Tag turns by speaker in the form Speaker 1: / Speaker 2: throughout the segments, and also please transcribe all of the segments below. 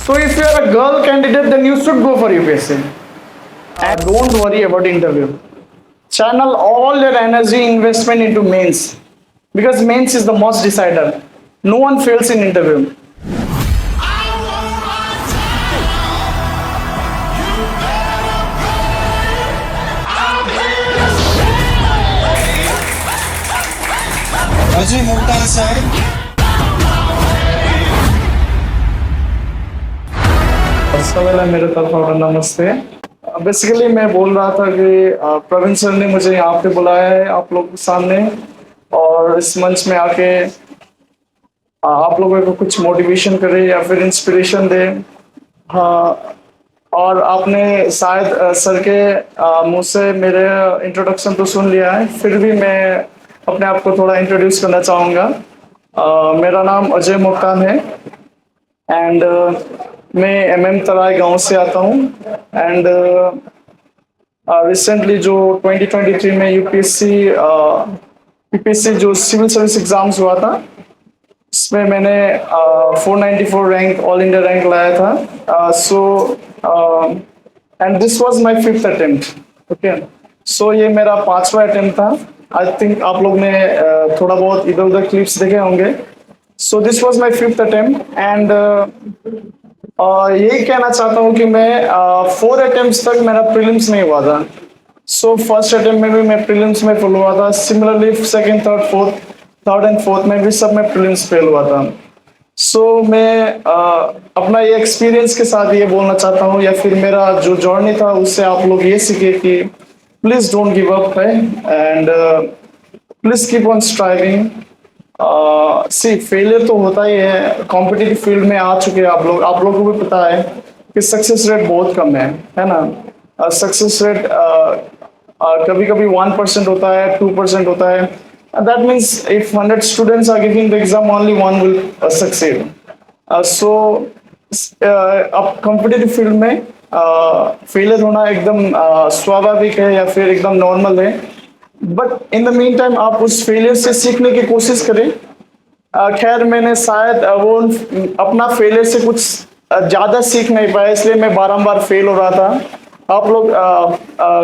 Speaker 1: So if you are a girl candidate, then you should go for UPSC. And don't worry about interview. Channel all your energy investment into mains because mains is the most decider. No one fails in interview.
Speaker 2: Ajay Muktan sir
Speaker 1: सबसे पहले मेरे तरफ और नमस्ते। Basically मैं बोल रहा था कि प्रवीण सर ने मुझे यहाँ पे बुलाया है आप लोगों के सामने और इस मंच में आके आप लोगों को कुछ मोटिवेशन करे या फिर इंस्पिरेशन दे। हाँ, और आपने शायद सर के मुंह से मेरे इंट्रोडक्शन तो सुन लिया है, फिर भी मैं अपने आप को थोड़ा इंट्रोड्यूस करना चाहूँगा। मेरा नाम अजय मुक्तान है एंड मैं MM तराई गांव से आता हूँ एंड रिसेंटली जो 2023 में यूपीएससी जो सिविल सर्विस एग्जाम्स हुआ था इसमें मैंने 494 रैंक ऑल इंडिया रैंक लाया था। So and this was my 5th attempt. Okay, so ये मेरा 5वां अटेम्प्ट था। आई थिंक आप लोग ने थोड़ा बहुत इधर उधर क्लिप्स देखे होंगे। So this was my 5th attempt and यही कहना चाहता हूँ कि मैं 4 अटेम्प्ट्स तक मेरा प्रीलिम्स नहीं हुआ था। सो फर्स्ट अटेम्प्ट में भी मैं प्रीलिम्स में फेल हुआ था। Similarly second third and fourth में भी सब में प्रीलिम्स फेल हुआ था। सो मैं अपना ये एक्सपीरियंस के साथ ये बोलना चाहता हूँ या फिर मेरा जो जर्नी था उससे आप लोग ये सीखे कि प्लीज डोंट गिव अप है and please keep on striving. See failure तो होता ही है, कॉम्पिटिटिव फील्ड में आ चुके हैं आप लोगों को भी पता है कि सक्सेस रेट बहुत कम है ना। सक्सेस रेट कभी कभी 1% होता है, 2% होता है। That means if 100 students are giving the exam only 1 will succeed. So अब कॉम्पिटिटिव फील्ड में फेलियर होना एकदम स्वाभाविक है या फिर एकदम नॉर्मल है, but in the mean time आप उस फेलियर से सीखने की कोशिश करें। खैर मैंने शायद वो अपना फेलियर से कुछ ज़्यादा सीख नहीं पाया, इसलिए मैं बारंबार फेल हो रहा था। आप लोग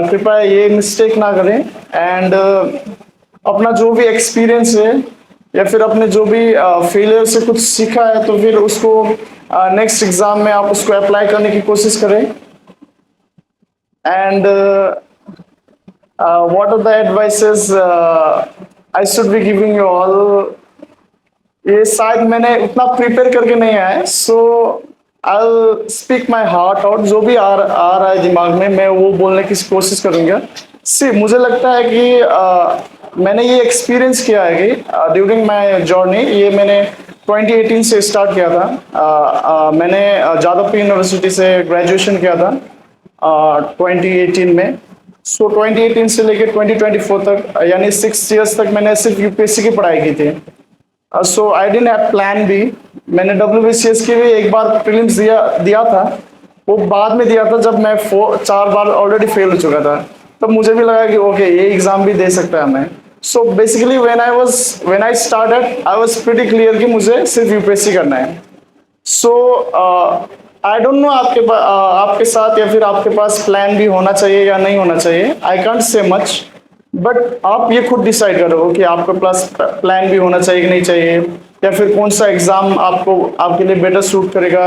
Speaker 1: कृपया ये मिस्टेक ना करें एंड अपना जो भी एक्सपीरियंस है या फिर अपने जो भी फेलियर से कुछ सीखा है तो फिर उसको नेक्स्ट एग्जाम में आप उसको अप्लाई करने की कोशिश करें। And what are the advices I should be giving you all? ये शायद मैंने उतना प्रिपेयर करके नहीं आया, सो I'll speak my heart out। जो भी आ रहा है दिमाग में मैं वो बोलने की कोशिश करूँगा। सी मुझे लगता है कि मैंने ये एक्सपीरियंस किया है कि ड्यूरिंग माय जर्नी, ये मैंने 2018 से स्टार्ट किया था। मैंने जादवपुर यूनिवर्सिटी से ग्रेजुएशन किया था 2018 में। सो 2018 से लेकर 2024 तक यानी 6 इयर्स तक मैंने सिर्फ यूपीएससी की पढ़ाई की थी। So I didn't have plan B. मैंने WBCS की भी एक बार प्रीलिम्स दिया था, वो बाद में दिया था जब मैं 4 बार ऑलरेडी फेल हो चुका था। तब मुझे भी लगा कि ओके ये एग्जाम भी दे सकता है मैं। So basically when I started I was pretty clear कि मुझे सिर्फ यूपीएससी करना है। सो आई डोंट नो आपके साथ या फिर आपके पास प्लान भी होना चाहिए या नहीं होना चाहिए। I can't say much, but आप ये खुद डिसाइड करो कि आपके पास प्लान भी होना चाहिए कि नहीं चाहिए, या फिर कौन सा एग्ज़ाम आपके लिए बेटर सूट करेगा,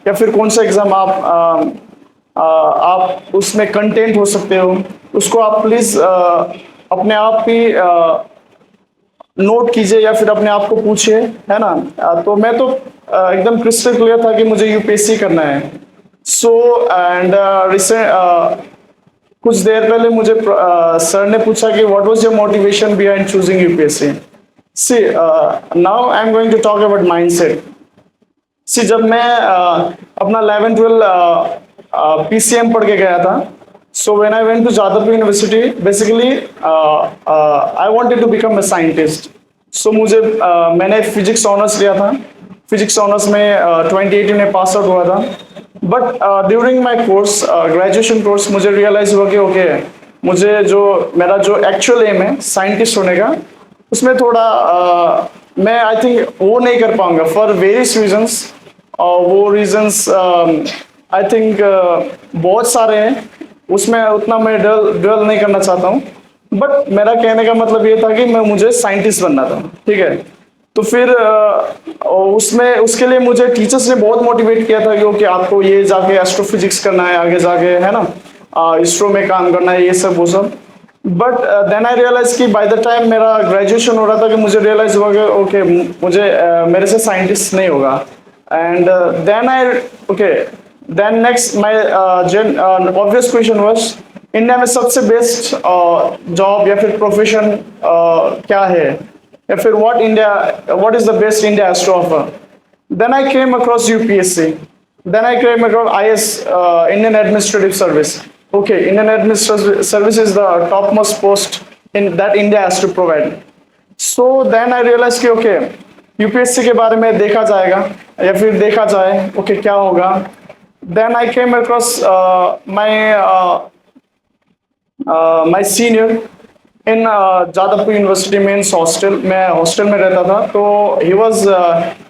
Speaker 1: या फिर कौन सा एग्ज़ाम आप उसमें कंटेंट हो सकते हो, उसको आप प्लीज़ अपने आप ही नोट कीजिए या फिर अपने आप को पूछिए, है ना। तो मैं तो एकदम क्रिस्टल क्लियर था कि मुझे यूपीएससी करना है। सो एंड कुछ देर पहले मुझे सर ने पूछा कि what was your motivation behind choosing UPSC. See now I am going to talk about mindset. See जब मैं अपना 11-12 PCM पढ़ के गया था, so when I went to Jadavpur university, basically I wanted to become a scientist. So मैंने physics honours लिया था। फिजिक्स ऑनर्स में 2018 में पास आउट हुआ था, but during my course graduation course मुझे रियलाइज हुआ कि ओके मुझे मेरा जो एक्चुअल एम है साइंटिस्ट होने का, उसमें थोड़ा मैं आई थिंक वो नहीं कर पाऊंगा फॉर वेरियस रीजंस। और वो रीजंस आई थिंक बहुत सारे हैं, उसमें उतना मैं ड्वेल नहीं करना चाहता हूँ। बट मेरा कहने का मतलब ये था कि मुझे साइंटिस्ट बनना था, ठीक है। तो फिर उसमें उसके लिए मुझे टीचर्स ने बहुत मोटिवेट किया था कि ओके आपको ये जाके एस्ट्रोफिजिक्स करना है, आगे जाके, है ना, इसरो में काम करना है, ये सब वो सब। बट देन आई रियलाइज कि बाय द टाइम मेरा ग्रेजुएशन हो रहा था कि मुझे रियलाइज हुआ कि ओके मुझे मेरे से साइंटिस्ट नहीं होगा। And then I okay then next my obvious question was India में सबसे बेस्ट जॉब या फिर प्रोफेशन क्या है, या फिर what is the best India has to offer. Then I came across UPSC, then I came across IS, Indian Administrative Service. Okay, Indian Administrative Service is the topmost post in that India has to provide. So then I realized कि okay, UPSC के बारे में देखा जाएगा या फिर देखा जाए okay क्या होगा। Then I came across my senior in Jadavpur university में हॉस्टल, मैं हॉस्टल में रहता था, तो he was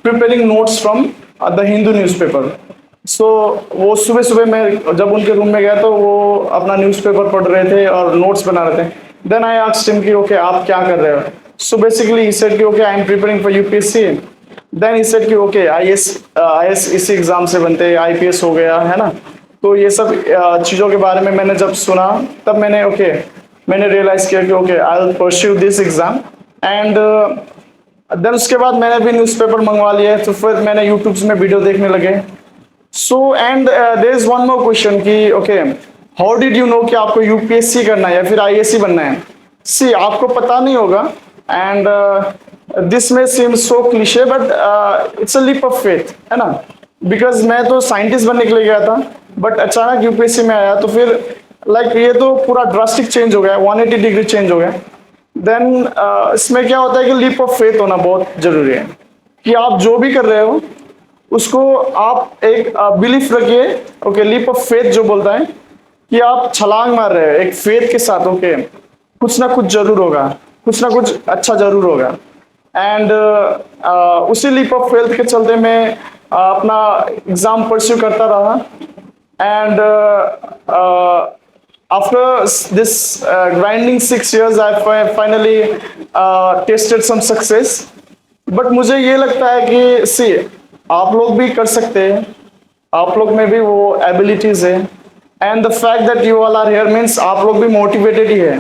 Speaker 1: preparing notes from the Hindu newspaper. So वो सुबह सुबह मैं जब उनके रूम में गया तो वो अपना न्यूज़पेपर पढ़ रहे थे और नोट्स बना रहे थे। देन आई आस्क्ड हिम कि ओके आप क्या कर रहे हो। सो बेसिकली ही सेड कि okay I am preparing for UPSC. Then he said कि ओके आईएएस इसी एग्जाम से बनते हैं, आईपीएस हो गया, है ना। तो ये सब चीज़ों के बारे में मैंने जब सुना तब मैंने रियलाइज किया कि okay I will pursue this exam. And then उसके बाद मैंने भी न्यूज़पेपर मंगवा लिया, तो फिर मैंने यूट्यूब में वीडियो देखने लगे। So and there is one more question कि okay how did you know कि आपको यूपीएससी करना है या फिर आईएएससी बनना है। सी आपको पता नहीं होगा, एंड दिस में seems so cliche but it's a leap of faith, है ना। बिकॉज मैं तो साइंटिस्ट बनने के लिए गया था, बट अचानक यूपीएससी में आया तो फिर लाइक ये तो पूरा ड्रास्टिक चेंज हो गया, 180 डिग्री चेंज हो गया। देन इसमें क्या होता है कि लीप ऑफ फेथ होना बहुत जरूरी है, कि आप जो भी कर रहे हो उसको आप एक बिलीफ रखिए। ओके लीप ऑफ फेथ जो बोलता है कि आप छलांग मार रहे हो एक फेथ के साथ, ओके कुछ ना कुछ जरूर होगा, कुछ ना कुछ अच्छा जरूर होगा। एंड उसी लीप ऑफ फेथ के चलते मैं अपना एग्जाम परस्यू करता रहा। And after this grinding 6 years I finally tasted some success। but मुझे ये लगता है कि सी आप लोग भी कर सकते हैं, आप लोग में भी वो एबिलिटीज है। And the fact that you all are here means आप लोग भी मोटिवेटेड ही है,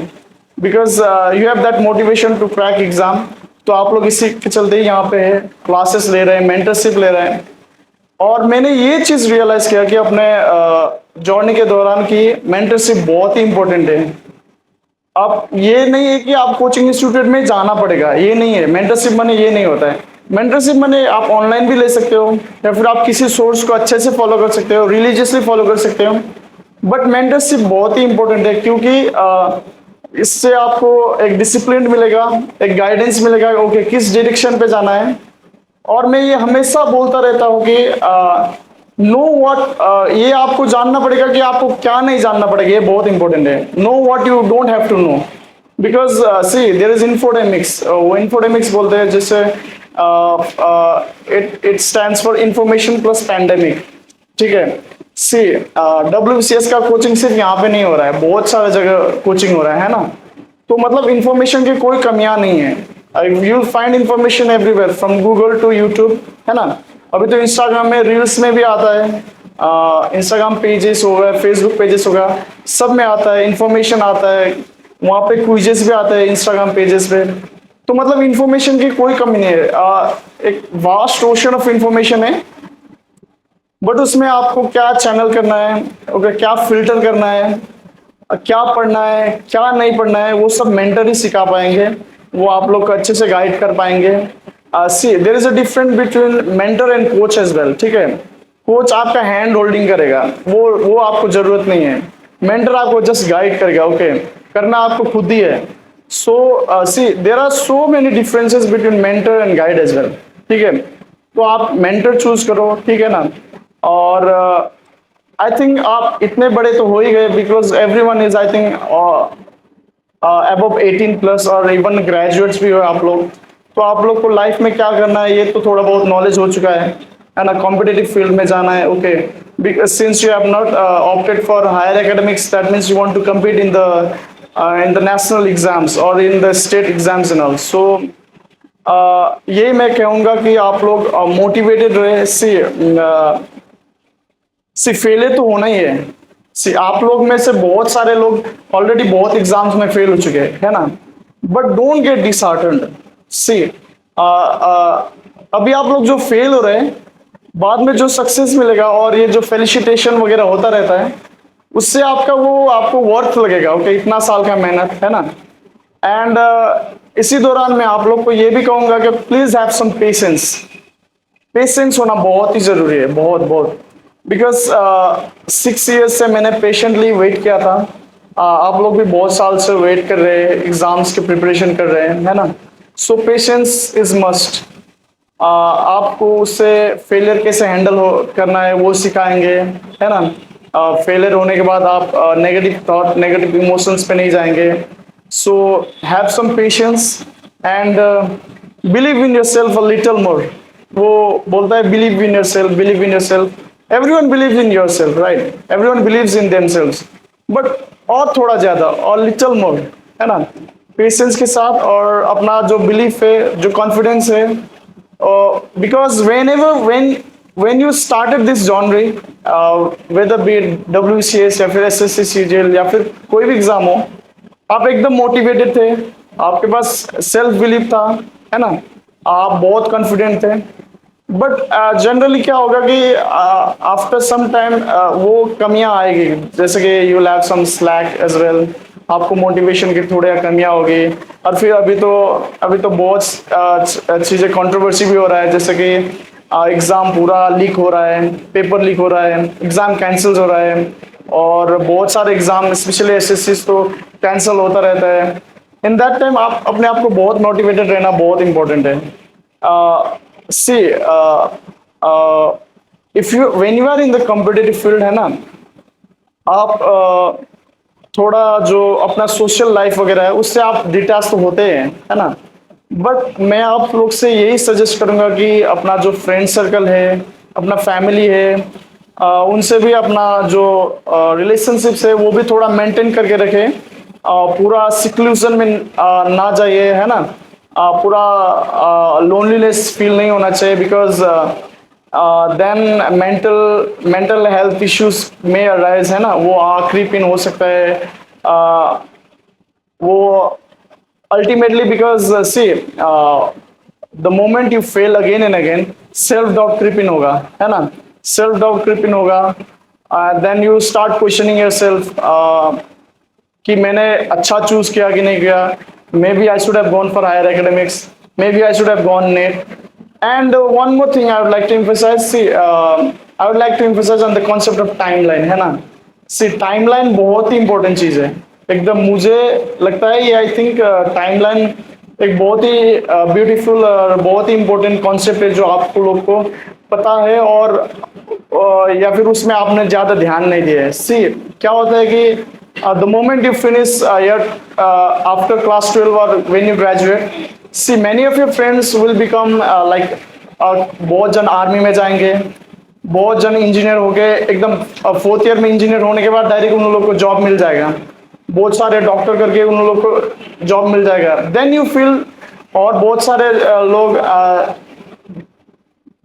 Speaker 1: because you have that motivation to crack exam. तो आप लोग इसी के चलते ही यहाँ पे है, क्लासेस ले रहे हैं, मेंटरशिप ले रहे हैं। और मैंने ये चीज रियलाइज किया कि अपने जर्नी के दौरान की मेंटरशिप बहुत ही इंपॉर्टेंट है। अब ये नहीं है कि आप कोचिंग इंस्टीट्यूट में जाना पड़ेगा, ये नहीं है। मेंटरशिप माने ये नहीं होता है। मेंटरशिप माने आप ऑनलाइन भी ले सकते हो या फिर आप किसी सोर्स को अच्छे से फॉलो कर सकते हो, रिलीजियसली फॉलो कर सकते हो। बट मेंटरशिप बहुत ही इंपॉर्टेंट है, क्योंकि इससे आपको एक डिसिप्लिन मिलेगा, एक गाइडेंस मिलेगा, ओके किस डायरेक्शन पे जाना है। और मैं ये हमेशा बोलता रहता हूँ कि नो व्हाट, ये आपको जानना पड़ेगा कि आपको क्या नहीं जानना पड़ेगा, ये बहुत इंपॉर्टेंट है। Know what you don't have to know, because see there is infodemics. वो इन्फोडेमिक्स बोलते हैं, जैसे it stands for information plus pandemic, ठीक है। सी WBCS का कोचिंग सिर्फ यहाँ पे नहीं हो रहा है, बहुत सारे जगह कोचिंग हो रहा है ना। तो मतलब इंफॉर्मेशन की कोई कमियां नहीं है, you will find information everywhere from Google to YouTube, है ना। अभी तो इंस्टाग्राम में रील्स में भी आता है, इंस्टाग्राम पेजेस हो गए, फेसबुक पेजेस हो गया, सब में आता है, इंफॉर्मेशन आता है, वहाँ पे क्विजेस भी आता है इंस्टाग्राम पेजेस पे। तो मतलब इंफॉर्मेशन की कोई कमी नहीं है, एक वास्ट ओशन ऑफ इंफॉर्मेशन है। बट उसमें आपको क्या चैनल करना है, ओके क्या फिल्टर करना है, क्या पढ़ना है, क्या नहीं पढ़ना है, वो सब मेंटर ही सिखा पाएंगे, वो आप लोग को अच्छे से गाइड कर पाएंगे। See there is a difference between mentor and coach as well, ठीक है। कोच आपका हैंड होल्डिंग करेगा, वो आपको जरूरत नहीं है। मेंटर आपको जस्ट गाइड करेगा, ओके करना आपको खुद ही है। So see there are so many differences between mentor and guide as well, ठीक है। तो आप मेंटर चूज करो, ठीक है ना। और आई थिंक आप इतने बड़े तो हो ही गए, because everyone is I think above 18+ और इवन ग्रेजुएट्स भी हो आप लोग। तो आप लोग को लाइफ में क्या करना है ये तो थोड़ा बहुत नॉलेज हो चुका है। है ना, कॉम्पिटेटिव फील्ड में जाना है, okay, since you have not opted for higher academics, that means you want to compete in the national exams or in the state exams and all. So यही मैं कहूँगा कि आप लोग मोटिवेटेड रहे। सी फेलियर तो होना ही है। सी आप लोग में से बहुत सारे लोग ऑलरेडी बहुत एग्जाम्स में फेल हो चुके हैं, है ना, बट डोंट गेट डिसहार्टेंड। सी अभी आप लोग जो फेल हो रहे हैं, बाद में जो सक्सेस मिलेगा और ये जो फेलिसिटेशन वगैरह होता रहता है, उससे आपको वर्थ लगेगा, ओके, इतना साल का मेहनत, है ना। एंड इसी दौरान मैं आप लोग को ये भी कहूंगा कि please have some patience. Patience होना बहुत ही जरूरी है, बहुत बहुत, बिकॉज 6 ईयर्स से मैंने पेशेंटली वेट किया था। आप लोग भी बहुत साल से वेट कर रहे हैं, एग्जाम्स की प्रिपरेशन कर रहे हैं, है ना। सो पेशेंस इज मस्ट। आपको उससे फेलियर कैसे हैंडल करना है वो सिखाएंगे, है ना। फेलियर होने के बाद आप नेगेटिव थॉट, नेगेटिव इमोशंस पे नहीं जाएंगे। So have some patience and believe in yourself a little more. वो बोलता है believe in yourself, believe in yourself. Everyone believes in yourself, right, everyone believes in themselves, but और थोड़ा ज्यादा और लिटिल मोर, है ना, पेशेंस के साथ, और अपना जो बिलीफ है, जो कॉन्फिडेंस है, because when you started this genre, whether be it WCS या फिर SSC CGL या फिर कोई भी एग्जाम हो, आप एकदम मोटिवेटेड थे, आपके पास सेल्फ बिलीफ था, है ना, आप बहुत कॉन्फिडेंट थे। बट जनरली क्या होगा कि आफ्टर सम टाइम वो कमियां आएगी, जैसे कि you will have some slack as well, आपको मोटिवेशन की थोड़ी कमियां होगी। और फिर अभी तो बहुत चीज़ें कंट्रोवर्सी भी हो रहा है, जैसे कि एग्ज़ाम पूरा लीक हो रहा है, पेपर लीक हो रहा है, एग्ज़ाम कैंसिल हो रहा है, और बहुत सारे एग्ज़ाम स्पेशली एसएससी तो कैंसिल होता रहता है। इन दैट टाइम आप अपने आप को बहुत मोटिवेटेड रहना बहुत इंपॉर्टेंट है। See if you when you are in the competitive field, है ना, आप थोड़ा जो अपना सोशल लाइफ वगैरह है उससे आप डिटैच तो होते हैं, है ना, बट मैं आप लोग से यही सजेस्ट करूंगा कि अपना जो फ्रेंड सर्कल है, अपना फैमिली है, उनसे भी अपना जो रिलेशनशिप्स है वो भी थोड़ा मेंटेन करके रखें। पूरा सिक्लूजन में ना जाइए, है ना, पूरा लोनलीनेस फील नहीं होना चाहिए, because then mental health issues में अराइज, है ना, वो क्रीप इन हो सकता है। वो ultimately because see the moment you fail again and again, self doubt creep in होगा, है ना, सेल्फ डाउट क्रीप इन होगा। Then you start questioning yourself कि मैंने अच्छा चूज किया कि नहीं किया, maybe I should have gone for higher academics, maybe I should have gone net. And one more thing I would like to emphasize, I would like to emphasize on the concept of timeline, है ना। See, timeline बहुत ही important चीज़ है, एकदम मुझे लगता है ये, I think timeline एक बहुत ही ब्यूटीफुल और बहुत ही इम्पोर्टेंट कॉन्सेप्ट है जो आपको लोग को पता है, और या फिर उसमें आपने ज़्यादा ध्यान नहीं दिया है। सी क्या होता है कि the moment you finish your after class 12 और when you graduate, see many of your friends will become like, बहुत जन आर्मी में जाएंगे, बहुत जन इंजीनियर हो गए, एकदम 4th ईयर में इंजीनियर होने के बाद डायरेक्ट उन लोग को जॉब मिल जाएगा, बहुत सारे डॉक्टर करके उन लोग को जॉब मिल जाएगा। देन यू फील, और बहुत सारे लोग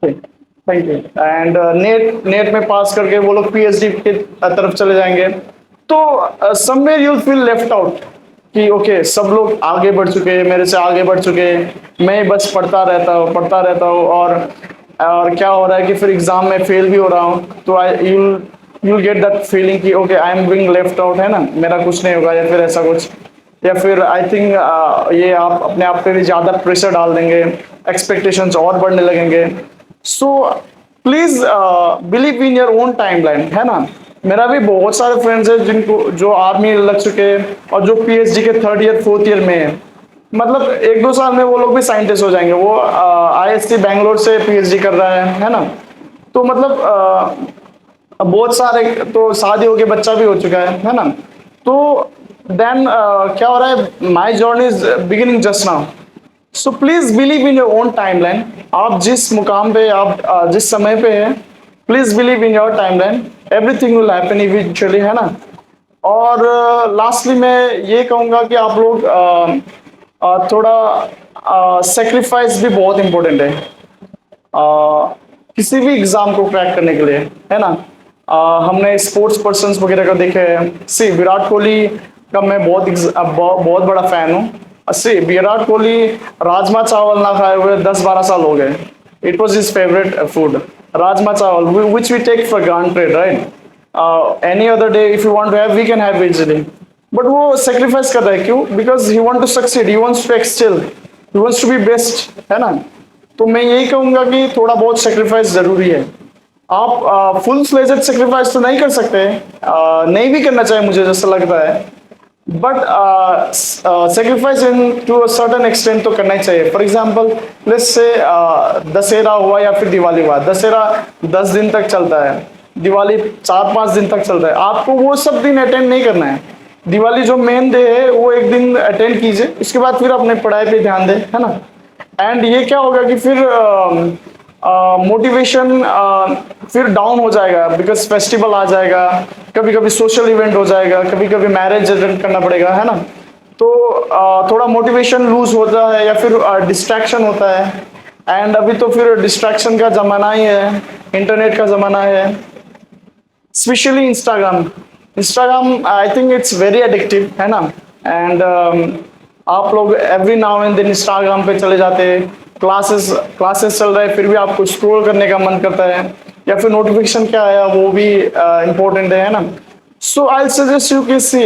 Speaker 1: थैंक यू, एंड नेट में पास करके वो लोग पीएचडी की तरफ चले जाएंगे। तो somewhere you feel left out कि ओके सब लोग आगे बढ़ चुके हैं, मेरे से आगे बढ़ चुके हैं, मैं बस पढ़ता रहता हूँ, और क्या हो रहा है कि फिर एग्जाम में फेल भी हो रहा हूँ, तो you'll गेट दैट फीलिंग कि okay I am being left out, है ना, मेरा कुछ नहीं होगा, या फिर ऐसा कुछ, या फिर आई थिंक ये आप अपने आप पे भी ज़्यादा प्रेशर डाल देंगे, एक्सपेक्टेशंस और बढ़ने लगेंगे। So please believe in your own timeline, है ना। मेरा भी बहुत सारे फ्रेंड्स हैं जिनको जो आर्मी लग चुके हैं और जो पीएचडी के 3rd ईयर 4th ईयर में है, मतलब 1-2 साल में वो लोग भी साइंटिस्ट हो जाएंगे। वो आईएसटी बैंगलोर से पीएचडी कर रहा है ना। तो मतलब बहुत सारे तो शादी हो के बच्चा भी हो चुका है ना। तो देन क्या हो रहा है, my journey is beginning just now. So please believe in your own timeline. आप जिस मुकाम पे, आप जिस समय पे है, please believe in your timeline, everything will happen eventually, है ना। और लास्टली मैं ये कहूंगा कि आप लोग थोड़ा सेक्रीफाइस भी बहुत इंपॉर्टेंट है किसी भी एग्जाम को क्रैक करने के लिए, है ना। हमने स्पोर्ट्स पर्सन्स वगैरह का देखे हैं। सी विराट कोहली का मैं बहुत बड़ा फैन हूँ। सी विराट कोहली राजमा चावल ना खाए हुए 10-12 साल हो गए। It was his favourite food, rajma chawal, which we take for granted, right. Any other day if you want to have we can have easily, but वो सेक्रीफाइस कर रहा है, क्यों? Because he want to succeed, he wants to excel, he wants to be best, है ना। तो मैं यही कहूंगा कि थोड़ा बहुत सेक्रीफाइस जरूरी है। आप फुल फ्लेजेड सेक्रीफाइस तो नहीं कर सकते, नहीं भी करना चाहिए मुझे जैसा लगता है, but sacrifice in to a certain extent तो करना ही चाहिए। For example let's say Dussehra हुआ या फिर दिवाली हुआ। दशहरा 10 दिन तक चलता है, दिवाली 4-5 दिन तक चलता है। आपको वो सब दिन अटेंड नहीं करना है। दिवाली जो मेन डे है वो एक दिन अटेंड कीजिए, उसके बाद फिर अपने पढ़ाई पे ध्यान दें, है ना। एंड ये क्या होगा कि फिर मोटिवेशन फिर डाउन हो जाएगा, बिकॉज फेस्टिवल आ जाएगा, कभी कभी सोशल इवेंट हो जाएगा, कभी कभी मैरिज अटेंड करना पड़ेगा, है ना। तो थोड़ा मोटिवेशन लूज होता है या फिर डिस्ट्रैक्शन होता है। एंड अभी तो फिर डिस्ट्रैक्शन का जमाना ही है, इंटरनेट का जमाना है, specially Instagram. Instagram I think it's very addictive, है ना। एंड आप लोग every now and then Instagram पे चले जाते हैं, क्लासेस चल रहा है फिर भी आपको स्क्रॉल करने का मन करता है, या फिर नोटिफिकेशन क्या आया वो भी इंपॉर्टेंट है ना। सो आई सजेस्ट यू कि सी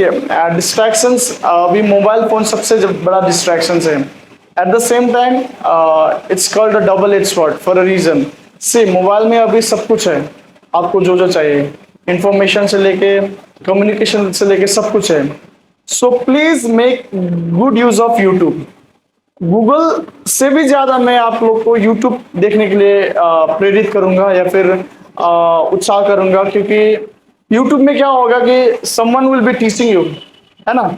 Speaker 1: डिस्ट्रैक्शंस, अभी मोबाइल फोन सबसे बड़ा डिस्ट्रैक्शन है। At the same time it's called a double edge sword for a reason. See mobile में अभी सब कुछ है, आपको जो जो चाहिए, इंफॉर्मेशन से लेके कम्युनिकेशन से लेके सब कुछ है। So please make good use of YouTube. Google से भी ज्यादा मैं आप लोग को यूट्यूब देखने के लिए प्रेरित करूंगा या फिर उत्साह करूंगा, क्योंकि यूट्यूब में क्या होगा कि someone will be teaching you, है ना।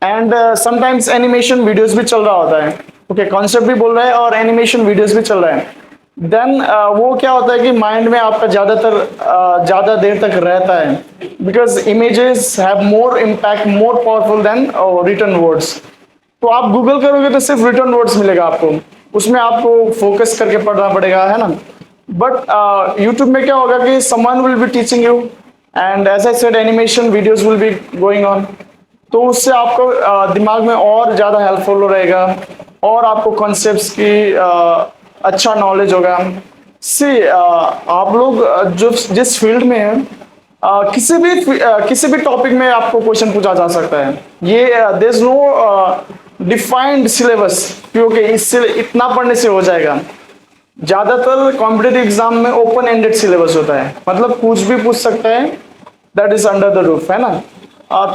Speaker 1: एंड समटाइम्स एनिमेशन वीडियोस भी चल रहा होता है, ओके, कॉन्सेप्ट भी बोल रहा है और एनिमेशन वीडियोस भी चल रहा है। देन वो क्या होता है कि माइंड में आपका ज्यादा देर तक रहता है, because images have more impact, more powerful than written words. तो आप गूगल करोगे तो सिर्फ रिटर्न वर्ड्स मिलेगा आपको, उसमें आपको फोकस करके पढ़ना पड़ेगा, है ना। बट यूट्यूब में क्या होगा कि someone will be teaching you, and as I said animation videos will be going on. तो उससे आपको दिमाग में और ज्यादा हेल्पफुल रहेगा और आपको कॉन्सेप्ट्स की अच्छा नॉलेज होगा। सी आप लोग जो जिस फील्ड में है, किसी भी टॉपिक में आपको क्वेश्चन पूछा जा सकता है। ये there is no defined syllabus, क्योंकि इससे इतना पढ़ने से हो जाएगा। ज्यादातर कॉम्पिटिटिव एग्जाम में ओपन एंडेड सिलेबस होता है, मतलब कुछ भी पूछ सकता है, that is under the roof, है ना।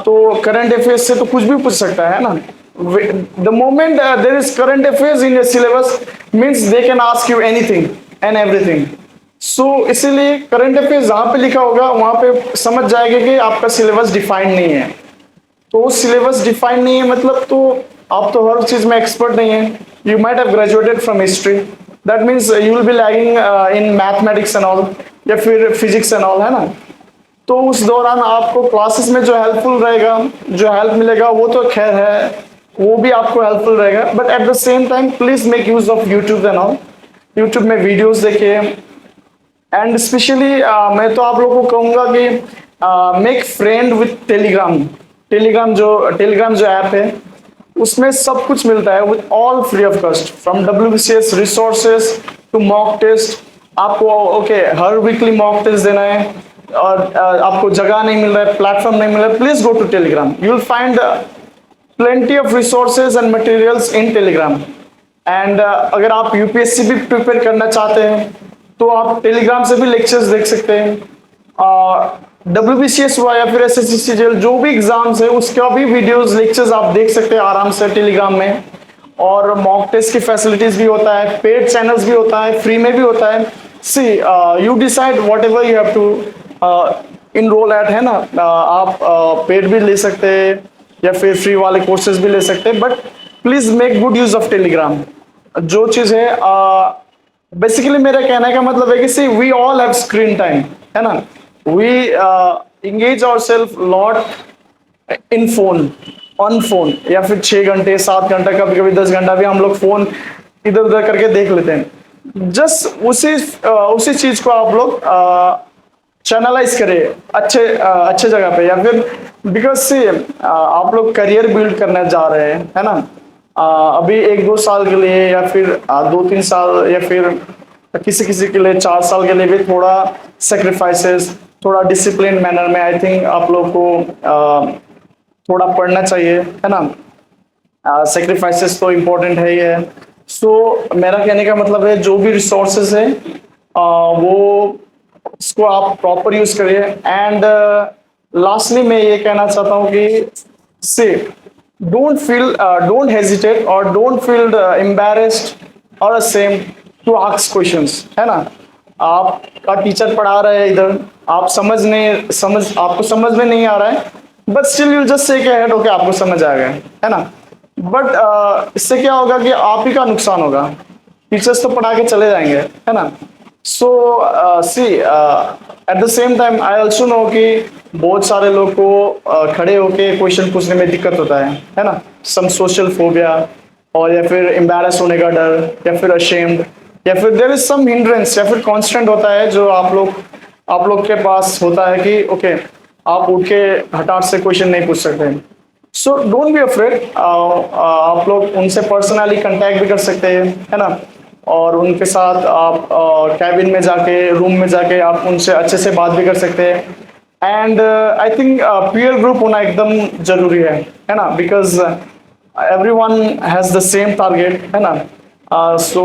Speaker 1: तो करंट अफेयर्स से तो कुछ भी पूछ सकता है ना। The moment there is current affairs in your syllabus means they can ask you anything and everything. So इसीलिए करंट अफेयर्स जहां पे लिखा होगा वहां पे समझ जाएगा कि आपका सिलेबस डिफाइंड नहीं है। तो सिलेबस डिफाइंड नहीं है मतलब तो आप तो हर चीज में एक्सपर्ट नहीं है। You might have graduated from history, that means you will be lagging in mathematics and all, या फिर फिजिक्स एंड ऑल, है ना। तो उस दौरान आपको क्लासेस में जो हेल्पफुल रहेगा, जो हेल्प मिलेगा वो तो खैर है, वो भी आपको हेल्पफुल रहेगा, but at the same time please make use of YouTube and all. YouTube में वीडियोस देखिए, एंड स्पेशली मैं तो आप लोगों को कहूंगा कि make friend with Telegram. Telegram जो ऐप है उसमें सब कुछ मिलता है with all free of cost, from WBCS resources to mock test. आपको ओके हर वीकली मॉक टेस्ट देना है और आपको जगह नहीं मिल रहा है, प्लेटफॉर्म नहीं मिल रहा है, please go to Telegram. You will find plenty of resources and materials in Telegram। And अगर आप यूपीएससी भी प्रिपेयर करना चाहते हैं तो आप टेलीग्राम से भी लेक्चर्स देख सकते हैं। WBCS हुआ या फिर SSC CGL जो भी एग्जाम्स है उसका भी वीडियोस लेक्चर्स आप देख सकते हैं आराम से टेलीग्राम में। और मॉक टेस्ट की फैसिलिटीज भी होता है, पेड चैनल्स भी होता है, फ्री में भी होता है। See you decide whatever you have to enrol at, है ना। आप पेड भी ले सकते हैं या फिर फ्री वाले कोर्सेज भी ले सकते हैं, but please make good use of Telegram. जो चीज है बेसिकली मेरा कहने का मतलब है कि see we all have screen time, है ना। We engage our self lot in phone, on phone, या फिर 6 घंटे 7 घंटा कभी कभी 10 घंटा भी हम लोग फोन इधर उधर करके देख लेते हैं। जस्ट उसी चीज को आप लोग चैनलाइज करिए अच्छे जगह पे, या फिर बिकॉज से आप लोग करियर बिल्ड करने जा रहे हैं, है ना। अभी 1-2 साल के लिए, या फिर 2-3 साल, या फिर किसी किसी के लिए 4 साल के लिए भी थोड़ा सेक्रीफाइसेस, थोड़ा डिसिप्लिन मैनर में आई थिंक आप लोग को थोड़ा पढ़ना चाहिए, है ना। सेक्रीफाइसेस तो इम्पोर्टेंट है ही है। सो मेरा कहने का मतलब है जो भी रिसोर्सेज है वो इसको आप प्रॉपर यूज करिए। एंड लास्टली मैं ये कहना चाहता हूँ कि से डोंट हेजिटेट और डोंट फील एम्बैरेस्ड और असेम्ड टू आस्क क्वेश्चंस, है ना। आपका टीचर पढ़ा रहा है इधर, आप आपको समझ में नहीं आ रहा है, but still you just say head okay आपको समझ आ गया, है ना। बट इससे क्या होगा कि आप ही का नुकसान होगा, टीचर्स तो पढ़ा के चले जाएंगे, है ना। So see at the same time I also know कि बहुत सारे लोग को खड़े होके क्वेश्चन पूछने में दिक्कत होता है ना। सम सोशल फोबिया, और या फिर एम्बैरस होने का डर, या फिर अशेम्ड, या फिर देयर इज सम हिंड्रेंस, या फिर कांस्टेंट होता है जो आप लोग के पास होता है कि ओके आप उठ के हटाट से क्वेश्चन नहीं पूछ सकते। सो डोंट बी अफ्रेड, आप लोग उनसे पर्सनली कांटेक्ट भी कर सकते हैं, है ना। और उनके साथ आप कैबिन में जाके, रूम में जाके आप उनसे अच्छे से बात भी कर सकते हैं। And I think peer group होना एकदम जरूरी है ना, because everyone has the same target, है ना। So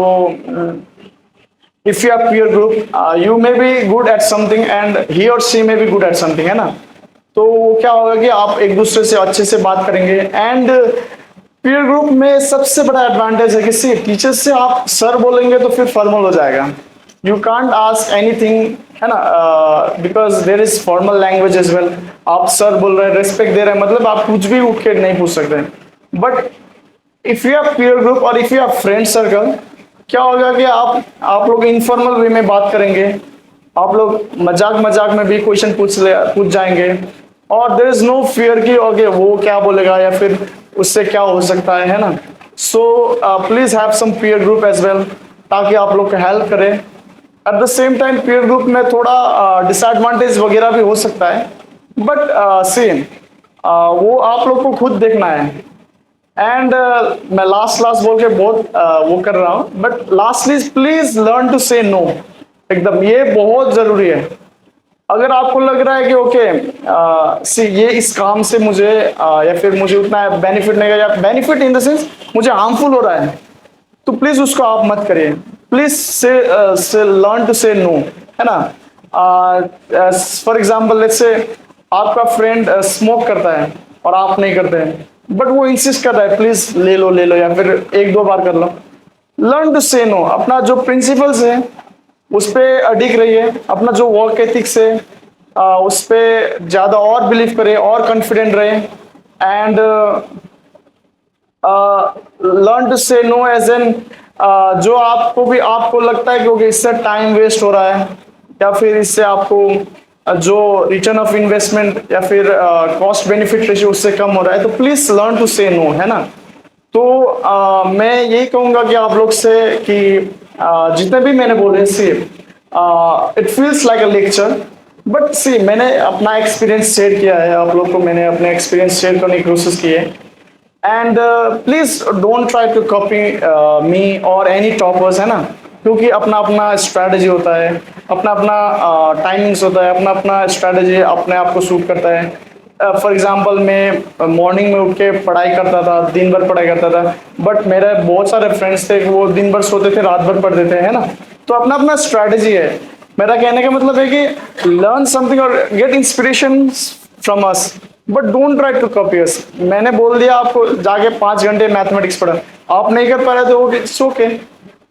Speaker 1: if you have peer group, you may be good at something and he or she may be good at something, है ना। तो क्या होगा कि आप एक दूसरे से अच्छे से बात करेंगे। एंड पीयर ग्रुप में सबसे बड़ा एडवांटेज है कि सी टीचर से आप सर बोलेंगे तो फिर फॉर्मल हो जाएगा, यू कांट आस्क एनीथिंग, है ना, because there is formal language as well. आप सर बोल रहे हैं, रेस्पेक्ट दे रहे हैं, मतलब आप कुछ भी उठ के नहीं पूछ सकते। But if you have peer group और if you have friend circle, क्या होगा कि आप लोग इनफॉर्मल वे में बात करेंगे, आप लोग मजाक में भी क्वेश्चन पूछ जाएंगे, और देयर इज नो फियर कि ओके वो क्या बोलेगा या फिर उससे क्या हो सकता है ना। So please have some peer group as well, ताकि आप लोग को हेल्प करें। At the same time peer group में थोड़ा डिसएडवांटेज वगैरह भी हो सकता है, बट सेम वो आप लोग को खुद देखना है। एंड मैं लास्ट बोल के बहुत वो कर रहा हूँ, but lastly please learn to say no, एकदम ये बहुत जरूरी है। अगर आपको लग रहा है कि ओके ये इस काम से मुझे या फिर मुझे उतना बेनिफिट नहीं, या बेनिफिट इन द सेंस मुझे हार्मफुल हो रहा है, तो प्लीज उसको आप मत करिए। प्लीज से लर्न टू से नो, है ना। फॉर एग्जाम्पल लेट्स से आपका फ्रेंड स्मोक करता है और आप नहीं करते हैं, बट वो इंसिस्ट कर रहा है प्लीज ले लो, या फिर 1-2 बार कर लो। लर्न टू से नो, अपना जो प्रिंसिपल्स है उस पर अडिग रहिए, अपना जो वर्क एथिक्स है उस पर ज्यादा और बिलीव करें और कॉन्फिडेंट रहे। And learn to say no as an जो आपको लगता है कि इससे टाइम वेस्ट हो रहा है, या फिर इससे आपको जो रिटर्न ऑफ इन्वेस्टमेंट या फिर कॉस्ट बेनिफिट रेशियो उससे कम हो रहा है, तो please learn to say no, है ना। तो मैं यही कहूंगा कि आप लोग से कि जितने भी मैंने बोले see it feels like a lecture, but see मैंने अपना एक्सपीरियंस शेयर किया है, आप लोग को मैंने अपने एक्सपीरियंस शेयर करने की कोशिश की है। And please don't try to copy me और एनी टॉपर्स, है ना, क्योंकि अपना अपना स्ट्रैटेजी होता है, अपना अपना टाइमिंग्स होता है, अपना अपना स्ट्रैटेजी अपने आप को सूट करता है। फॉर एग्जाम्पल मैं मॉर्निंग में उठ के पढ़ाई करता था, दिन भर पढ़ाई करता था, बट मेरे बहुत सारे फ्रेंड्स थे वो दिन भर सोते थे, रात भर पढ़ते थे, है ना। तो अपना अपना स्ट्रैटेजी है। मेरा कहने का मतलब है कि लर्न समथिंग और get inspiration from us, but don't try to copy us. मैंने बोल दिया आपको जाके 5 घंटे मैथमेटिक्स पढ़ा, आप नहीं कर पा रहे तो इट्स ओके,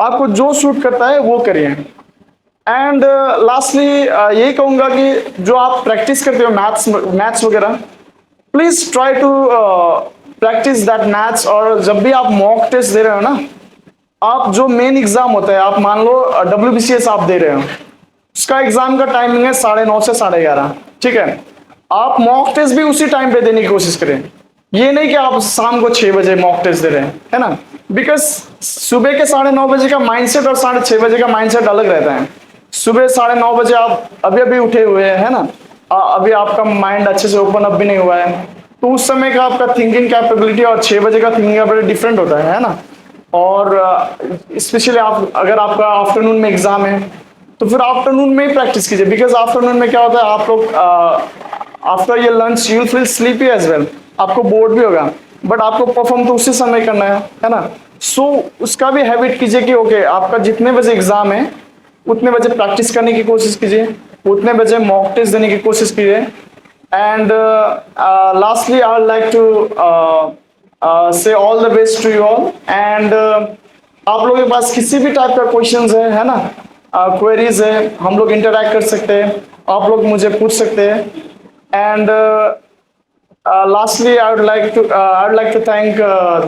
Speaker 1: आपको जो सूट करता है वो करिए। एंड लास्टली यही कहूंगा कि जो आप प्रैक्टिस करते हो मैथ्स वगैरह, please try to practise that maths. और जब भी आप मॉक टेस्ट दे रहे हो ना, आप जो मेन एग्जाम होता है, आप मान लो WBCS आप दे रहे हो, उसका एग्जाम का टाइमिंग है 9:30 से 11:30, ठीक है। आप मॉक टेस्ट भी उसी टाइम पे देने की कोशिश करें। ये नहीं कि आप शाम को 6 बजे मॉक टेस्ट दे रहे हैं, है ना। बिकॉज सुबह के 9:30 का माइंडसेट और 6:30 का माइंडसेट अलग रहता है। सुबह 9:30 आप अभी अभी उठे हुए हैं, है ना, अभी आपका माइंड अच्छे से ओपन अप भी नहीं हुआ है, तो उस समय का आपका थिंकिंग कैपेबिलिटी और 6 बजे का थिंकिंग कैपेबिलिटी डिफरेंट होता है ना। और स्पेशली आप अगर आपका आफ्टरनून में एग्जाम है तो फिर आफ्टरनून में ही प्रैक्टिस कीजिए। बिकॉज आफ्टरनून में क्या होता है, आप लोग आफ्टर ये lunch you feel sleepy as well, आपको बोर्ड भी होगा, बट आपको परफॉर्म तो उसी समय करना है ना। सो उसका भी हैबिट कीजिए कि ओके आपका जितने बजे एग्जाम है उतने बजे प्रैक्टिस करने की कोशिश कीजिए, उतने बजे मॉक टेस्ट देने की कोशिश कीजिए। And lastly I would like to say all the best to you all. And आप लोगों के पास किसी भी टाइप का क्वेश्चंस है ना, क्वेरीज है, हम लोग इंटरैक्ट कर सकते हैं, आप लोग मुझे पूछ सकते हैं। And lastly, I would like to thank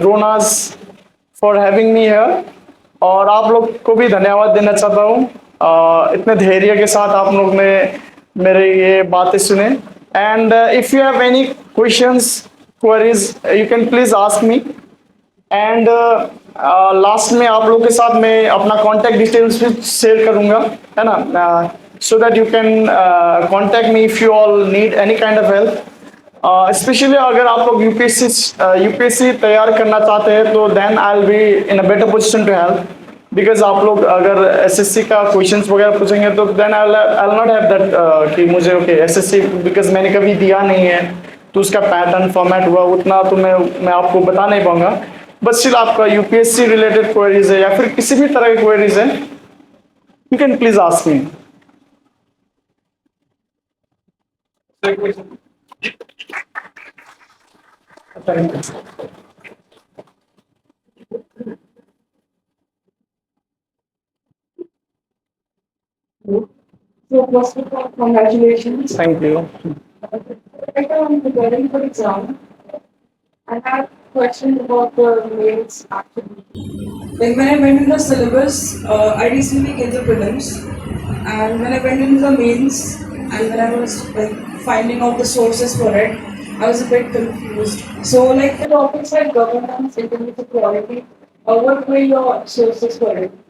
Speaker 1: Dronas for having me here। और आप लोग को भी धन्यवाद देना चाहता हूँ, इतने धैर्य के साथ आप लोग ने मेरे ये बातें सुने। And if you have any questions queries you can please ask me. And last में आप लोग के साथ मैं अपना कॉन्टैक्ट डिटेल्स भी शेयर करूंगा, है ना, so that you can contact me if you all need any kind of help. Specially अगर आप लोग यूपीएससी तैयार करना चाहते हैं तो then I will be in a better position to help. Because आप लोग अगर एसएससी का क्वेश्चंस वगैरह पूछेंगे तो then I will not have that कि मुझे ओके एसएससी, बिकॉज मैंने कभी दिया नहीं है तो उसका पैटर्न फॉर्मेट हुआ उतना तो मैं आपको बता नहीं पाऊंगा। बट स्टिल आपका यूपीएससी रिलेटेड क्वेरीज है या फिर किसी भी तरह की क्वेरीज है, you can please ask me.
Speaker 2: So first of all, congratulations.
Speaker 1: Thank you.
Speaker 2: Right now I'm preparing for exam. I have questions about the mains actually. Like when I went in the syllabus, I recently gave the prelims, and when I went into the mains, and when I was like finding out the sources for it, I was a bit confused. So like the topics like governance, internet equality, what were your sources for it?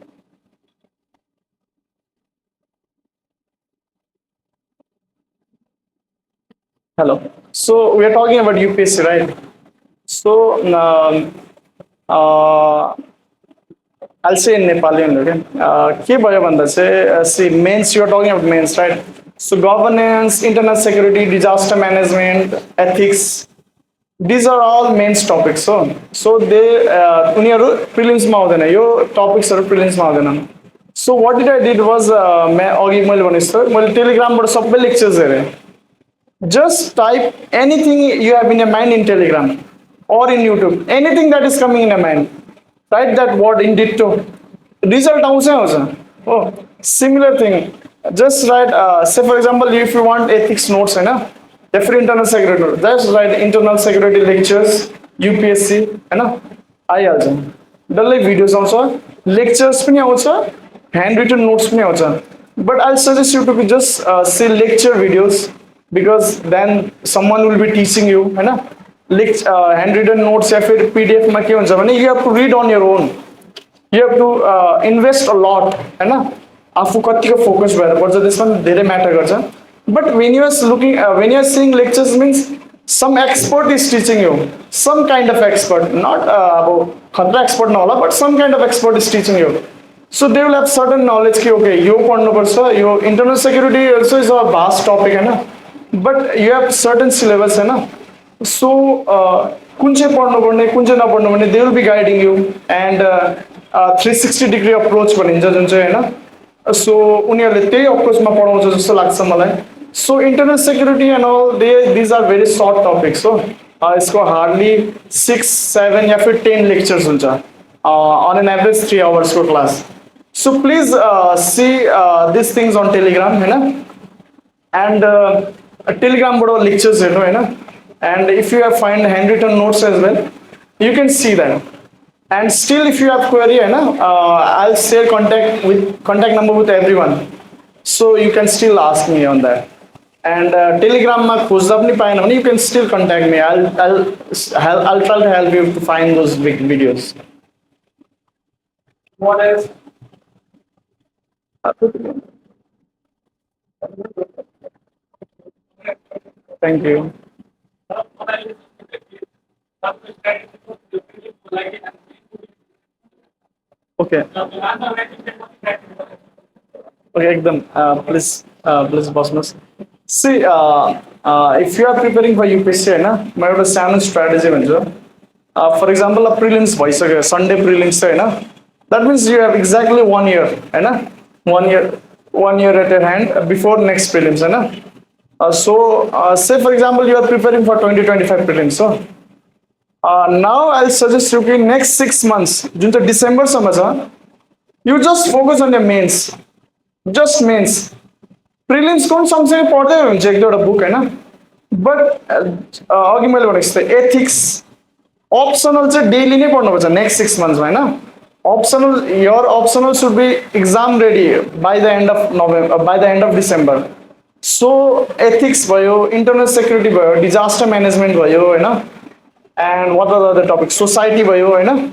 Speaker 1: Hello. So we are talking about UPSC, right? So I'll say in Nepali only, okay? के भयो भन्दा चाहिँ see mains, you are talking about mains, right? So governance, internet security, disaster management, ethics, these are all mains topics. So they उनीहरू prelims मा आउँदैन, यो topics हरू prelims मा आउँदैन। So what did I did was मैं अघि मैले भने जस्तो मैले टेलिग्रामबाट सबै लेक्चर्स हेरेँ। Just type anything you have in your mind in Telegram or in YouTube, anything that is coming in your mind, write that word in ditto, result आउँछ। Oh, similar thing, just write say for example if you want ethics notes है ना, या फिर internal security notes, just write internal security lectures UPSC है ना, आइहाल्छ। डल्लै videos आउँछ, लेक्चर्स पनि आउँछ, ह्यान्ड रिटन नोट्स पनि आउँछ। But I suggest you to just see lecture videos because then someone will be teaching you, है ना। handwritten notes या फिर PDF में क्या हुन्छ भने you have to read on your own, you have to invest a lot, है ना। आफू कतिको फोकस भएर पढ्छ त्यसमा धेरै म्याटर गर्छ। But when you are looking when you are seeing lectures means some expert is teaching you, some kind of expert, not अब खतरा expert नहोला, but some kind of expert is teaching you. So they will have certain knowledge कि okay yo पढ्नुपर्छ, yo internal security also is a vast topic है ना, but you have certain syllabus है ना। So कुन चाहिँ पढ्नुपर्ने कुन चाहिँ नपढ्नुपर्ने they will be guiding you, and 360 degree approach भनिन्छ जुन चाहिँ हैन। So उनीहरूले त्यही अप्रोचमा पढाउँछ जस्तो लाग्छ मलाई। So internal security and all these are very short topics, so इसको hardly 6, 7 या फिर 10 lectures हुन्छ on an average 3 hours को class। So please see these things on Telegram है ना, and Telegram बाट lectures हेर्नु हैन, and if you have find handwritten notes as well you can see that। And still if you have query, I'll share contact number with everyone. So you can still ask me on that. And Telegram ma khojda pani paena bhane you can still contact me. I'll try to help you to find those big videos. What else? Thank you. Okay. Okay, ekdam. Please, boss. See, if you are preparing for UPSC, है ना, मैं एउटा सानो strategy भन्छु. For example, a prelims भइसक्यो, Sunday prelims है ना. That means you have exactly 1 year, है ना, 1 year at your hand before next prelims, है ना. So, say for example, you are preparing for 2025 prelims. So, now I'll suggest you कि next 6 months, जुन चाहिँ December सम्म छ, you just focus on your mains. Just mains. Prelims को सँगसँगै पढ्दै हुन्छ एक दुईवटा बुक हैन. बट अघि मैले भनेको जस्तै एथिक्स अप्सनल चाहिँ डेली नै पढ्नुपर्छ नेक्स्ट 6 मन्थ्समा हैन. Optional, your optional should be exam ready by the end of November, by the end of December. So ethics भयो, internal security भयो, disaster management भयो हैन, and what are the other topics, society भयो हैन,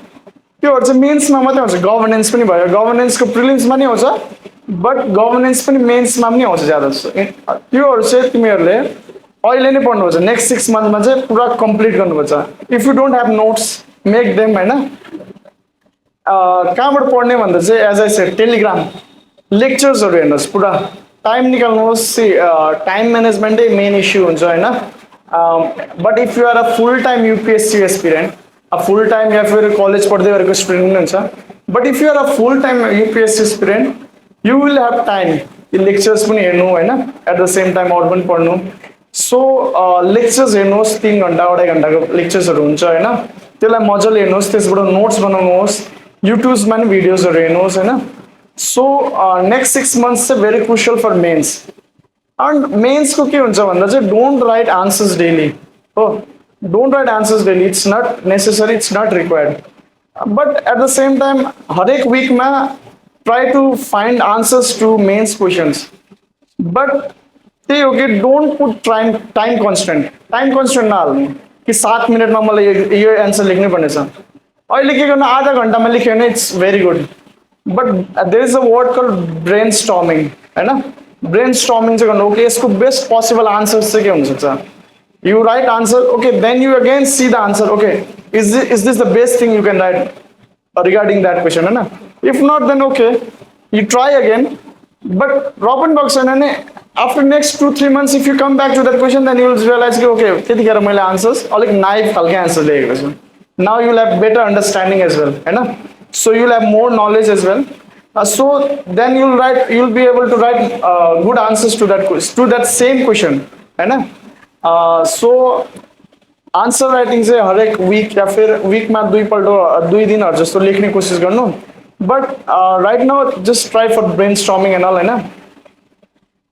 Speaker 1: त्योहरु चाहिँ मेन्समा मात्रै हुन्छ. Governance पनि भयो, गभर्नेन्सको प्रिलिम्समा नि आउँछ, बट गभर्नेन्स पनि मेन्समा पनि आउँछ ज्यादा जस्तो. त्योहरु चाहिँ तिमीहरुले अहिले नै पढ्नुपर्छ. नेक्स्ट 6 मन्थमा चाहिँ पुरा कम्प्लिट गर्नुपर्छ. If you don't have notes, make them हैन. कहाँबाट पढ्ने भन्दा चाहिँ एज आई सेड टेलिग्राम लेक्चर्सहरू हेर्नुहोस्, पुरा टाइम निकाल्नुहोस्. टाइम म्यानेजमेन्टै मेन इस्यु हुन्छ होइन. But if you are a full time UPSC aspirant, full time या फिर कलेज पढ्दै गरेको स्टुडेन्ट पनि हुन्छ, but if you are a full time UPSC aspirant, you will have time lectures पनि हेर्नु होइन, एट द सेम टाइम अरू पनि पढ्नु. सो लेक्चर्स हेर्नुहोस्, 3 घन्टा 2.5 घन्टाको लेक्चर्सहरू हुन्छ होइन, त्यसलाई मजाले हेर्नुहोस्, त्यसबाट नोट्स बनाउनुहोस्, युट्युबमा पनि भिडियोजहरू हेर्नुहोस् होइन. सो नेक्स्ट 6 मन्थ्स चाहिँ very crucial for mains. And मेन्सको के हुन्छ भन्दा चाहिँ डोन्ट राइट आन्सर्स डेली हो, don't write answers daily, it's not necessary, it's not required. But at the same time हरेक विकमा try to find answers to mains questions. But त्यही हो कि डोन्ट पुट टाइम कन्सटेन्ट नहाल्नु कि 7 मिनटमा मलाई यो एन्सर लेख्नै पर्नेछ. अहिले के गर्नु, आधा घन्टामा लेख्यो भने it's very good. But there is a word call brainstorming होइन. ब्रेन स्टर्मिङ चाहिँ गर्नु, ओके यसको बेस्ट पोसिबल आन्सर्स चाहिँ के हुनसक्छ. You write answer, okay then you again see the answer, okay is this the best thing you can write regarding that question होइन. If not then okay you try again. But र पनि भएको छैन भने after next 2-3 months if you come back to that question, then you will realise कि okay त्यतिखेर मैले answers अलिक नाइफ खालको आन्सर लेखेको छु. Now you will have better understanding as well, right? So you will have more knowledge as well. So then you'll be able to write good answers to that same question, right? So answer writing say हरेक week या फिर week में 2 दिनहरु जस्तो लेख्ने कोसिस गर्नु. But right now just try for brainstorming and all, right?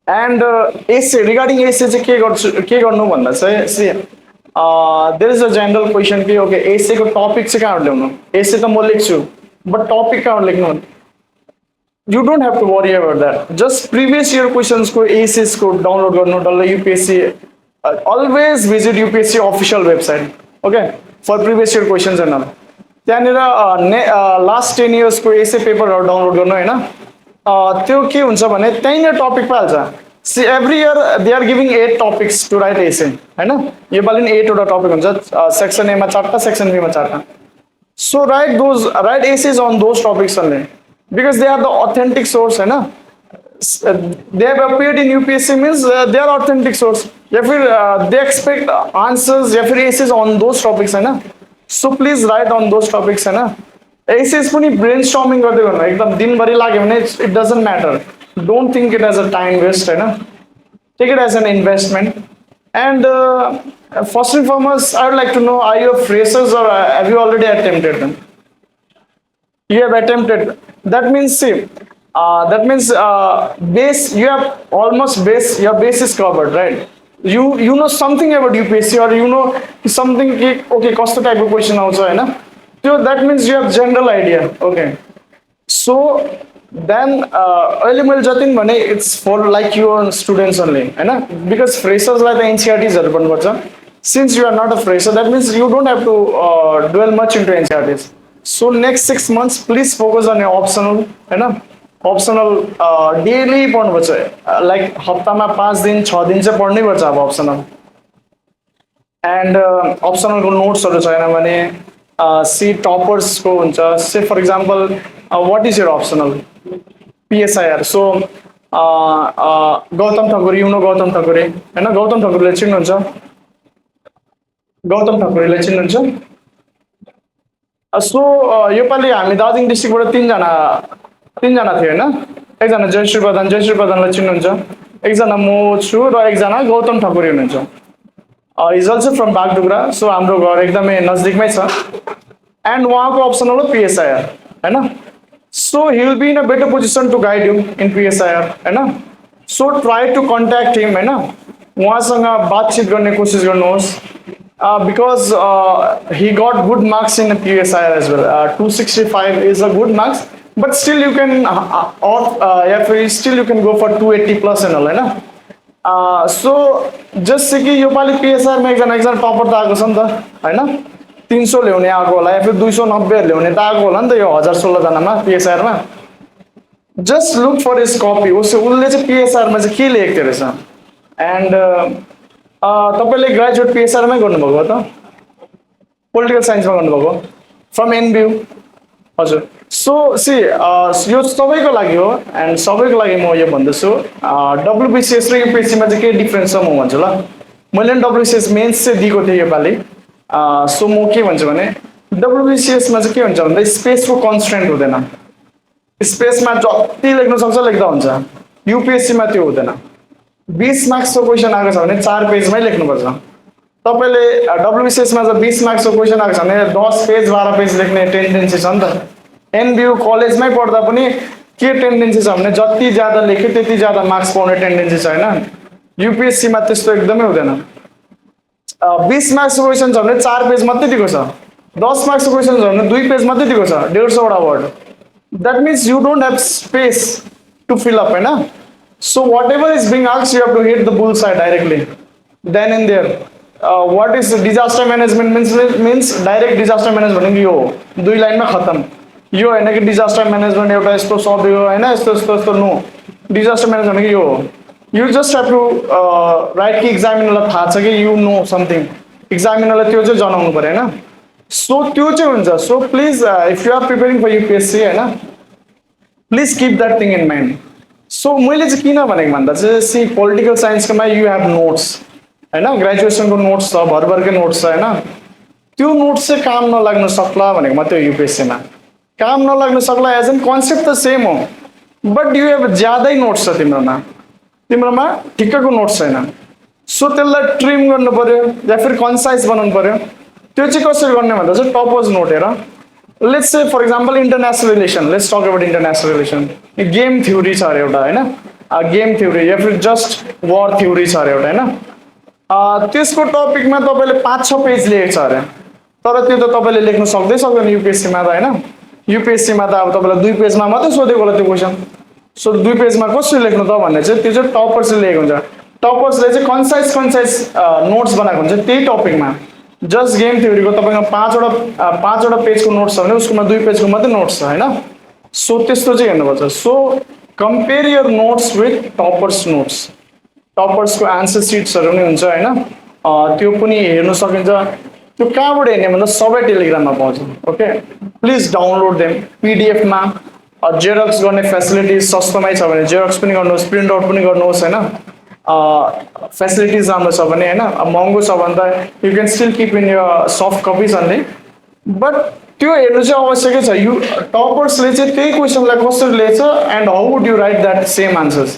Speaker 1: And essay, regarding essay चाहिँ के गर्नु भन्दा चाहिँ see, there is a general question कि okay essay को topic चाहिँ कहाँबाट ल्याउनु. essay त म लेख्छु, but topic कहाँबाट लेख्नु. You don't have to worry about that. Just previous year questions को essays को download गर्नु डल्लै UPSC. Always visit UPSC official website, okay, for previous year questions and all. त्यहाँनिर last 10 years को essay पेपरहरू डाउनलोड गर्नु होइन. त्यो के हुन्छ भने त्यहीँनिर टपिक पाइहाल्छ. See, every year they are giving 8 topics to write essay, है ना. ये बाली 8 वटा टॉपिक हुन्छ. सेक्शन ए मा 4टा, सेक्शन बी मा 4टा. So write essays on those topics only, because they are the authentic source, है ना. They have appeared in UPSC means they are authentic source. या फिर they expect answers या फिर essays on those topics, है ना. So please write on those topics, है ना. essays पनि brainstorming गर्दै गर्नु, एकदम दिनभरि लाग्यो भने it doesn't matter. Don't think it as a time waste, है ना. Take it as an investment. And first and foremost, I would like to know, are you freshers or have you already attempted them? You have attempted. That means see, base, you have almost base, your base is covered, right? You know something about UPSC, or you know something कि okay कस्तो type of question आउँछ हैन. So that means you have general idea. Okay. So then अहिले मैले जति पनि भने it's for like your students only, होइन? Because freshers लाई त NCERTs हरू पढ्नुपर्छ. Since you are not a fresher, that means you don't have to dwell much into NCERTs. So next 6 months, please focus on your optional, होइन? Optional daily पढ्नुपर्छ. Like हप्तामा 5 दिन 6 दिन चाहिँ पढ्नै पर्छ अब optional. And optional को नोट्सहरू छैन भने सी टपर्स को हुन्छ. Say for example what is your optional? PSIR. So Gautam Thakuri, you know Gautam Thakuri, हैन? गौतम ठकुरीले चिन्नुहुन्छ? गौतम ठकुरीले चिन्नुहुन्छ? सो योपालि हामी दार्जिलिङ डिस्ट्रिक्टबाट तीनजना थियो, हैन? एकजना जयश्री प्रधानलाई चिन्नुहुन्छ? एकजना म छु र एकजना गौतम ठकुरी हुनुहुन्छ. Is also from Bagdogra. So हाम्रो घर एकदमै नजदिकमै छ. एन्ड उहाँको अप्सनल हो PSIR, Hahn? So he will be in a better position to guide you in PSIR, Hahn? So try to contact him, हैन? उहाँसँग बातचित गर्ने कोसिस गर्नुहोस्. Because he got good marks in PSIR as well. 265 is a good marks, but still you can still you can go for 280 plus and all, Hahn? So just say कि योपालि PSIR मा एकजना टपर त आएको छ नि त, हैन? 300 ल्याउने आएको होला या फिर 290 ल्याउने त आएको होला नि त यो 1016 जनामा PSIR मा. जस्ट लुक फर हिज कपी. उसले चाहिँ PSIR मा चाहिँ के लेखेको रहेछ. एन्ड तपाईले ग्रेजुएट PSIR मै गर्नुभएको हो त? पोलिटिकल साइन्समा गर्नुभएको फ्रम NBU. हजुर. सो सी यो सबैको लागि हो एन्ड सबैको लागि म यो भन्दैछु. WBCS र UPSC मा चाहिँ के डिफरेन्स छ म भन्छु ल. मैले WBCS मेन्स चाहिँ दिएको थिएँ योपालि. सो म के भन्छु भने WBCS मा चाहिँ के हुन्छ भन्दा स्पेसको कन्स्ट्रेन्ट हुँदैन. स्पेसमा जति लेख्न सक्छ लेख्दा हुन्छ. UPSC मा त्यो हुँदैन. 20 मार्क्सको क्वेसन आएको छ भने 4 पेजमै लेख्नुपर्छ. तपाईले WBCS मा चाहिँ 20 मार्क्सको क्वेसन आएको छ भने 10 पेज 12 पेज लेख्ने टेन्डेन्सी छ नि त. NBU कलेजमै पढ्दा पनि के टेन्डेन्सी छ भने जति ज्यादा लेख्यो त्यति ज्यादा मार्क्स पाउने टेन्डेन्सी छ, हैन? UPSC मा त्यस्तो एकदमै हुँदैन. 20 मार्क्सको क्वेसन छ भने 4 पेज मात्रै दिएको छ. 10 मार्क्सको क्वेसन छ भने 2 पेज मात्रै दिएको छ. 150 वटा word. That means you don't have space to fill up, हैन? So whatever is being asked, you have to hit the bullseye directly. Then and there. What is disaster management means direct disaster management यो दुई लाइनमा खत्म. यो हैन कि disaster management एउटा यस्तो शब्द हो, हैन? यस्तो नो. डिजास्टर म्यानेजमेन्ट यो हो. You just have to write कि एक्जामिनरलाई थाहा छ कि you know something. एक्जामिनरलाई त्यो चाहिँ जनाउनु पर्यो, हैन? सो त्यो चाहिँ हुन्छ. So please if you are preparing for UPSC, हैन? Please keep that thing in mind. So मैले चाहिँ किन भनेको भन्दा चाहिँ सी पोलिटिकल साइन्सकोमा यु हेभ नोट्स, हैन? ग्रेजुएसनको नोट्स छ, भरभरकै नोट्स छ, हैन? त्यो नोट्स चाहिँ काम नलाग्न सक्ला भनेको मात्रै हो. UPSC मा काम नलाग्न सक्ला एज एन कन्सेप्ट त सेम हो, बट यु हेभ ज्यादै नोट्स छ तिम्रोमा ठिक्कको नोट्स छैन. सो त्यसलाई ट्रिम गर्नु पर्यो या फिर कन्साइज बनाउनु पर्यो. त्यो चाहिँ कसरी गर्ने भन्दा चाहिँ टपर्स नोट हेर. Let's say for example international relation. Let's talk about international relation. Game theory छ अरे एउटा, हैन? गेम थ्योरी या फिर जस्ट वार थ्योरी छ अरे एउटा, हैन? त्यसको टपिकमा तपाईले 5-6 पेज लेखेको छ अरे. तर त्यो त तपाईले लेख्न सक्दैन UPSC मा त, हैन? UPSC मा त अब तपाईलाई 2 पेजमा मात्रै सोधेको होला त्यो क्वेशन. सो 2 पेजमा कसरी लेख्नु त भन्ने चाहिँ त्यो चाहिँ टपर्सले लेखेको हुन्छ. टपर्सले चाहिँ कन्साइज नोट्स बनाएको हुन्छ त्यही टपिकमा. जस्ट गेम थ्योरीको तपाईको 5वटा पेजको नोट्स छ भने उसकोमा 2 पेजको मात्रै नोट्स छ, हैन? सो त्यस्तो चाहिँ हेर्नुपर्छ. So compare your notes with toppers notes. टपर्सको आन्सर सिट्सहरू पनि हुन्छ, हैन? त्यो पनि हेर्न सकिन्छ. त्यो कहाँबाट हेर्ने भन्दा सबै टेलिग्राममा पाउँछ. Okay, please download them. PDF मा जेरक्स गर्ने फेसिलिटिज सस्तोमै छ भने जेरक्स पनि गर्नुहोस्, प्रिन्ट आउट पनि गर्नुहोस्, हैन? फेसिलिटिज राम्रो छ भने, हैन? महँगो छ भने त you can still keep in your soft copies only. But त्यो हेर्नु चाहिँ आवश्यकै छ. यु टपर्सले चाहिँ त्यही क्वेसनलाई कसरी लेख्छ and how would you write that same answers.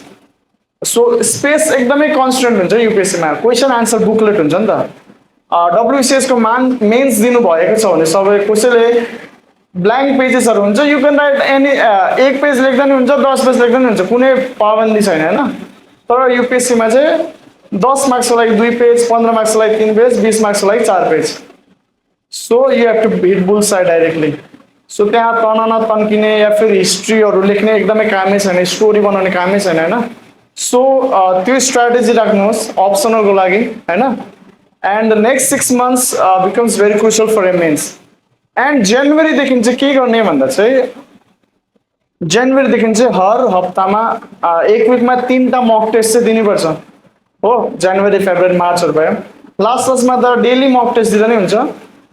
Speaker 1: So space एकदमै कन्स्टेन्ट हुन्छ UPSC मा. क्वेसन आन्सर बुकलेट हुन्छ नि त. WCS को मेन्स दिनु भएको छ भने सबै कसैले ब्ल्याङ्क पेजेसहरू हुन्छ. यु क्यान राइट एनी 1 पेज लेख्दा नि हुन्छ, 10 पेज लेख्दा नि हुन्छ, कुनै पाबन्दी छैन, हैन? तर UPSC मा चाहिँ 10 मार्क्सको लागि 2 पेज, 15 मार्क्सको लागि 3 पेज, 20 मार्क्सको लागि 4 page. So you have to hit bull's eye directly. So त्यहाँ तनन तन्किने या फिर हिस्ट्रीहरू लेख्ने एकदमै कामै छैन, स्टोरी बनाउने कामै छैन होइन. सो त्यो स्ट्राटेजी राख्नुहोस् अप्सनलको लागि होइन. And next 6 months becomes very crucial for mains. And जनवरीदेखि चाहिँ के गर्ने भन्दा चाहिँ जनवरीदेखि चाहिँ हर हप्तामा एक विकमा 3टा मक टेस्ट चाहिँ दिनुपर्छ हो. जनवरी फेब्रुअरी मार्चहरू भयो. लास्टमा त डेली मक टेस्ट दिँदा नै हुन्छ.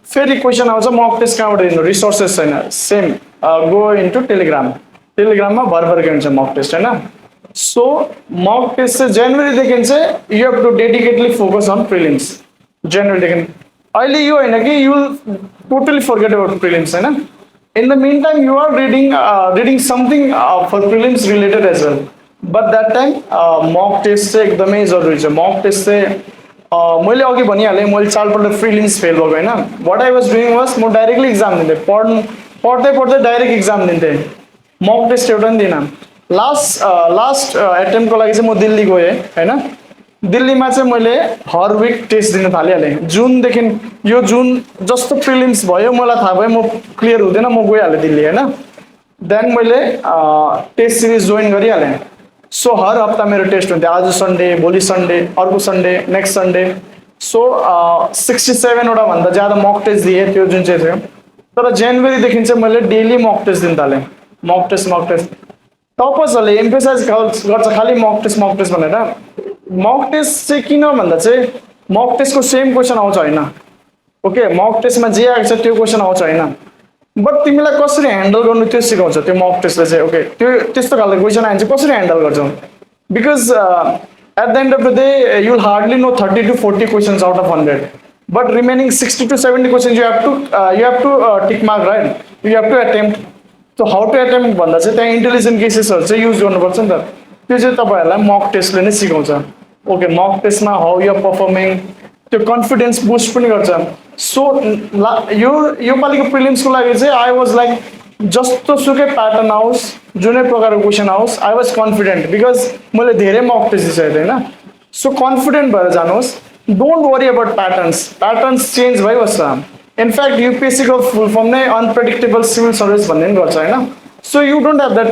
Speaker 1: फेरि क्वेसन आउँछ मक टेस्ट कहाँबाट दिनु, रिसोर्सेस छैन. सेम गो इन्टु टेलिग्राममा भरभरकै हुन्छ मक टेस्ट होइन. सो मक टेस्ट चाहिँ जनवरीदेखि चाहिँ you have to dedicatedly focus on prelims. जनवरीदेखि अहिले यो होइन कि you totally forget about prelims होइन. In the meantime you are reading something for prelims related as well. But that time mock test चाहिँ एकदमै जरुरी छ. मक टेस्ट चाहिँ मैले अघि भनिहालेँ, मैले 4 पल्ट प्रिलिम्स फेल भएको होइन. What I was doing was म डाइरेक्टली इक्जाम दिन्थेँ, पढ्दै डाइरेक्ट इक्जाम दिन्थेँ, मक टेस्ट एउटा पनि दिइनँ. लास्ट एटेम्पको लागि चाहिँ म दिल्ली गएँ होइन. दिल्लीमा चाहिँ मैले हर विक टेस्ट दिन थालिहालेँ. जुनदेखि यो जुन जस्तो प्रिलिम्स भयो मलाई थाहा भयो म क्लियर हुँदैन, म गइहालेँ दिल्ली होइन. देन मैले टेस्ट सिरिज जोइन गरिहालेँ. सो हर हप्ता मेरो टेस्ट हुन्थ्यो. आज सन्डे, भोलि सन्डे, अर्को सन्डे, नेक्स्ट सन्डे. सो 67वटा भन्दा ज्यादा मक टेस्ट दिएँ त्यो जुन चाहिँ थियो. तर जनवरीदेखि चाहिँ मैले डेली मक टेस्ट दिन थालेँ. मक टेस्ट टपर्सहरूले एम्फेसाइज गर्छ खालि मक टेस्ट भनेर. मक टेस्ट चाहिँ किन भन्दा चाहिँ मक टेस्टको सेम क्वेसन आउँछ होइन. ओके, मक टेस्टमा जे आएको छ त्यो क्वेसन आउँछ होइन. बट तिमीलाई कसरी ह्यान्डल गर्नु त्यो सिकाउँछ त्यो मक टेस्टले चाहिँ. ओके, त्यो त्यस्तो खालको क्वेसन आयो भने चाहिँ कसरी ह्यान्डल गर्छौ. Because at the end of the day you will hardly know 30 to 40 questions out of 100. But remaining 60 to 70 questions you have to tick mark right. You have to attempt. So how to attempt भन्दा चाहिँ त्यहाँ intelligent केसेसहरू चाहिँ use गर्नुपर्छ नि त. त्यो चाहिँ तपाईँहरूलाई मक टेस्टले नै सिकाउँछ. ओके, मक टेस्टमा हाउ यु आर पर्फर्मिङ, त्यो कन्फिडेन्स बुस्ट पनि गर्छ. सो यो पालिको प्रिलिम्सको लागि चाहिँ आई वाज लाइक जस्तो सुकै प्याटर्न आओस्, जुनै प्रकारको क्वेसन आओस्, आई वाज कन्फिडेन्ट बिकज मैले धेरै मक टेस्ट दिइसकेको थिएँ होइन. सो कन्फिडेन्ट भएर जानुहोस्. Don't worry about patterns change भइबस्छ. इनफ्याक्ट युपिएससीको फुल फर्म नै अनप्रेडिक्टेबल सिभिल सर्भिस भन्ने पनि गर्छ होइन. So you don't have that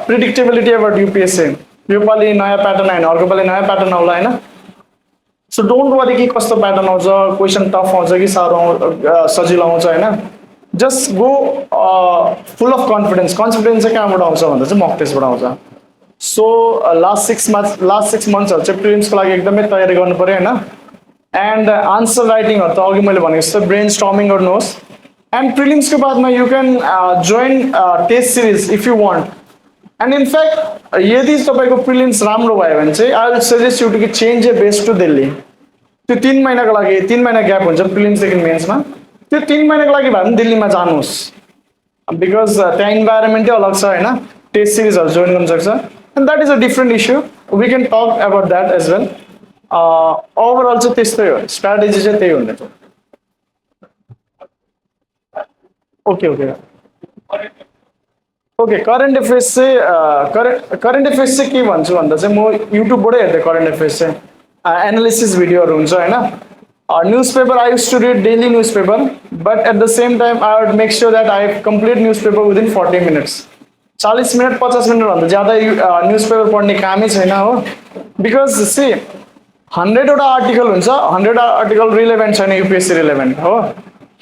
Speaker 1: predictability about UPSC. यो पालि नयाँ प्याटर्न आएन, अर्को पालि नयाँ प्याटर्न आउला होइन. सो डोन्ट वरी कि कस्तो प्याटर्न आउँछ, क्वेसन टफ आउँछ कि साह्रो सजिलो आउँछ होइन. Just go full of confidence चाहिँ कहाँबाट आउँछ भन्दा चाहिँ मक टेस्टबाट आउँछ. सो लास्ट 6 मन्थ्सहरू चाहिँ प्रिलिम्सको लागि एकदमै तयारी गर्नु पऱ्यो होइन. एन्ड आन्सर राइटिङहरू त अघि मैले भनेको जस्तो ब्रेन स्टर्मिङ गर्नुहोस्. एन्ड प्रिलिम्सको बादमा you can join test series if you want. And in fact यदि तपाईँको प्रिलिम्स राम्रो भयो भने चाहिँ I will suggest you to change a base to Delhi. त्यो 3 महिनाको लागि 3 महिना ग्याप हुन्छ प्रिलिम्सदेखि मेन्समा. त्यो 3 महिनाको लागि भए पनि दिल्लीमा जानुहोस्. बिकज त्यहाँ इन्भाइरोमेन्टै अलग छ होइन. टेस्ट सिरिजहरू जोइन गर्नु सक्छ. And that is a different issue. We can talk about that as well. Overall चाहिँ त्यस्तै हो, स्ट्राटेजी चाहिँ त्यही हुनेछ. ओके करेन्ट अफेयर्स चाहिँ के भन्छु भन्दा चाहिँ म युट्युबबाटै हेर्थेँ. करेन्ट अफेयर्स चाहिँ एनालिसिस भिडियोहरू हुन्छ होइन. Newspaper I used to read daily newspaper. But at the same time I would make sure that I complete newspaper within 40 minutes. 40 minute 50 मिनटभन्दा ज्यादा न्युज पेपर पढ्ने कामै छैन हो. बिकज सी 100वटा आर्टिकल हुन्छ, 100 article relevant छैन UPSC relevant हो.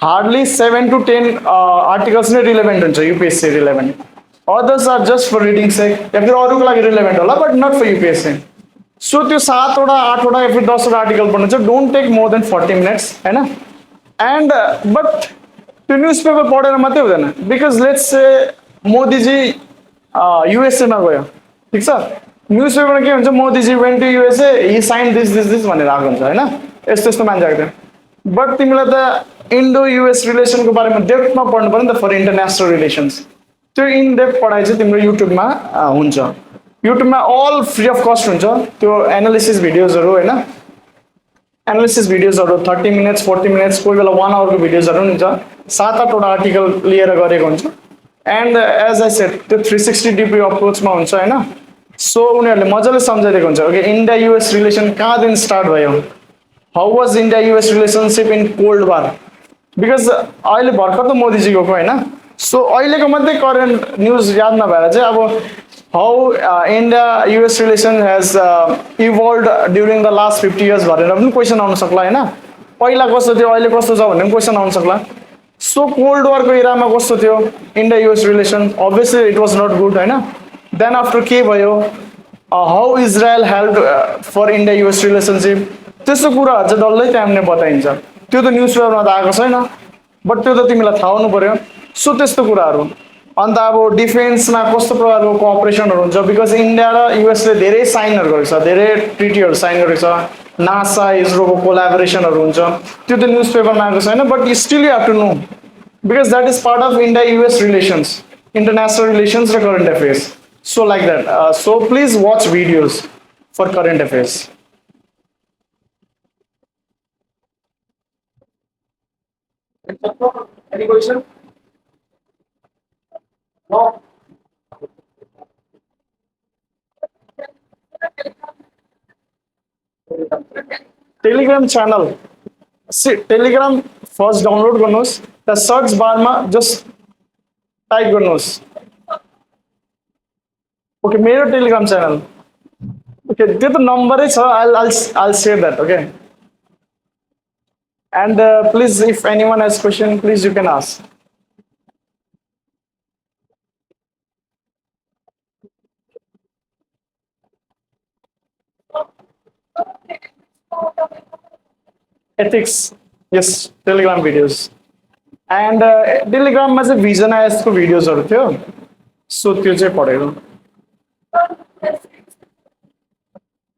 Speaker 1: Hardly 7 to 10 articles नै रिलेभेन्ट हुन्छ UPSC relevant. Others are just for reading sake या फिर अरूको लागि रिलेभेन्ट होला बट नट फर युपिएससी. सो त्यो 7वटा 8वटा या फिर 10वटा आर्टिकल पढ्नु चाहिँ don't take more than 40 minutes होइन. एन्ड बट त्यो न्युज पेपर पढेर मात्रै हुँदैन. बिकज लेट्स से मोदीजी युएसएमा गयो, ठिक छ. न्युज पेपरमा के हुन्छ, मोदीजी वेन्ट टु युएसए, हि साइन दिस भनेर आएको हुन्छ होइन. यस्तो मान्छे आएको थियो. बट तिमीलाई त इन्डो युएस रिलेसनको बारेमा डेप्थमा पढ्नु पर्यो नि त फर इन्टरनेसनल रिलेसन्स. त्यो इन डेप्थ पढाइ चाहिँ तिम्रो युट्युबमा हुन्छ. युट्युबमा अल फ्री अफ कस्ट हुन्छ त्यो एनालिसिस भिडियोजहरू होइन. एनालिसिस भिडियोजहरू 30 minutes 40 minutes कोही बेला 1 hourको भिडियोजहरू पनि हुन्छ. 7-8वटा आर्टिकल लिएर गरेको हुन्छ. एन्ड एज आई सेड त्यो 360 डिग्री अप्रोचमा हुन्छ होइन. सो उनीहरूले मजाले सम्झाइदिएको हुन्छ. ओके, इन्डिया युएस रिलेसन कहाँदेखि स्टार्ट भयो, how was India US relationship in cold war, because अहिले भर्खर त मोदीजी गएको होइन सो अहिलेको मात्रै करेन्ट न्युज याद नभएर चाहिँ अब how India US relation hedge evolve during the last 50 years भनेर पनि क्वेसन आउन सक्ला होइन पहिला कस्तो थियो अहिले कस्तो छ भन्ने पनि क्वेसन आउन सक्ला सो कोल्ड वारको इरामा कस्तो थियो India US relation obviously it was not good होइन देन आफ्टर के भयो how Israel help for India US relationship त्यस्तो कुराहरू चाहिँ डल्लै त्यहाँनिर बताइन्छ त्यो त न्युज पेपरमा त आएको छैन बट त्यो त तिमीलाई थाहा हुनु पर्यो सो त्यस्तो कुराहरू अन्त अब डिफेन्समा कस्तो प्रकारको कोअपरेसनहरू हुन्छ बिकज इन्डिया र युएसले धेरै साइनहरू गरेको छ धेरै ट्रिटीहरू साइन गरेको छ नासा इजरोको कोलाबोरेसनहरू हुन्छ त्यो त न्युज पेपरमा आएको छैन but still you have to know because that is part of India US relations international relations र current affairs so like that so please watch videos for current affairs
Speaker 3: Any question? No.
Speaker 1: Telegram channel see Telegram first download गर्नुहोस् त्यहाँ search बारमा just type गर्नुहोस् okay मेरो Telegram channel okay त्यो त नम्बरै छ I'll share that okay and please if anyone has question please you can ask ethics yes telegram videos and telegram मा चाहिँ भिजन आइएसको भिडियोजहरु थियो सो त्यो चाहिँ पढेको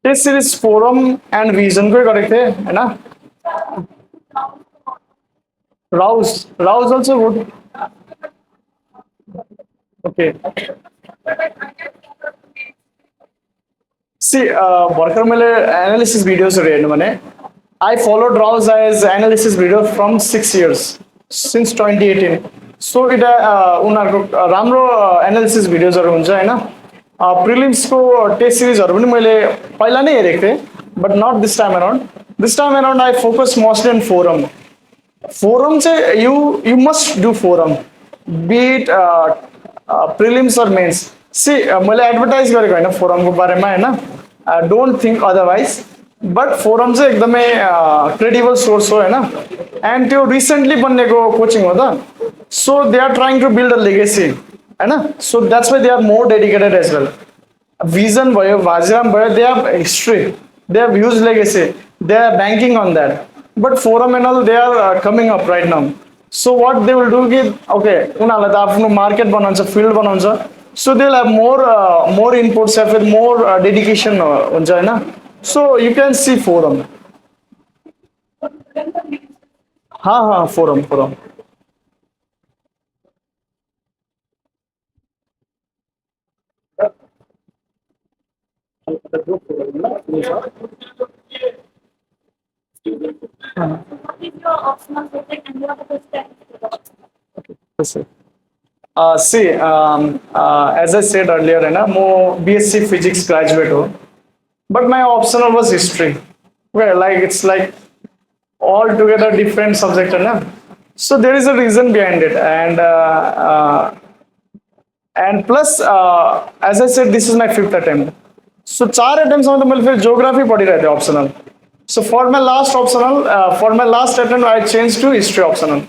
Speaker 1: टेस्ट सिरिज फोरम एन्ड भिजनकै गरेको थिएँ हैन राउज अल्सो गुड ओके सी भर्खर मैले एनालिसिस भिडियोजहरु हेर्नु भने I followed Rao's as analysis video from 6 years since 2018. So it उनीहरूको राम्रो एनालिसिस भिडियोजहरु हुन्छ हैन प्रिलिम्सको टेस्ट सिरिजहरु पनि मैले पहिला नै हेरेको थिएँ but not this time around I focus mostly on forum चाहिँ you must do forum beat prelims or mains see मैले एडभर्टाइज गरेको होइन फोरमको बारेमा हैन don't think otherwise but forum चाहिँ एकदमै क्रेडिबल सोर्स हो हैन एन्ड त्यो रिसेन्टली बनेको कोचिङ हो त so they are trying to build a legacy हैन so that's why they are more dedicated as well vision भयो भाजिराम भयो they have history they have huge legacy they are banking on that but forum and all they are coming up right now so what they will do कि okay उनीहरूलाई त आफ्नो market बनाउँछ field बनाउँछ so they will have more inputs या फिर मोर dedication हुन्छ हैन So you can see forum. हाँ forum. See, as I said earlier, है ना, मैं BSc Physics graduate हूँ. But my optional was history. Well, like it's like altogether different subject, na? So there is a reason behind it, and plus, as I said, this is my 5th attempt. So 4 attempts में तो मैं फिर geography पढ़ी रहे थे optional. So for my last optional, for my last attempt, I changed to history optional.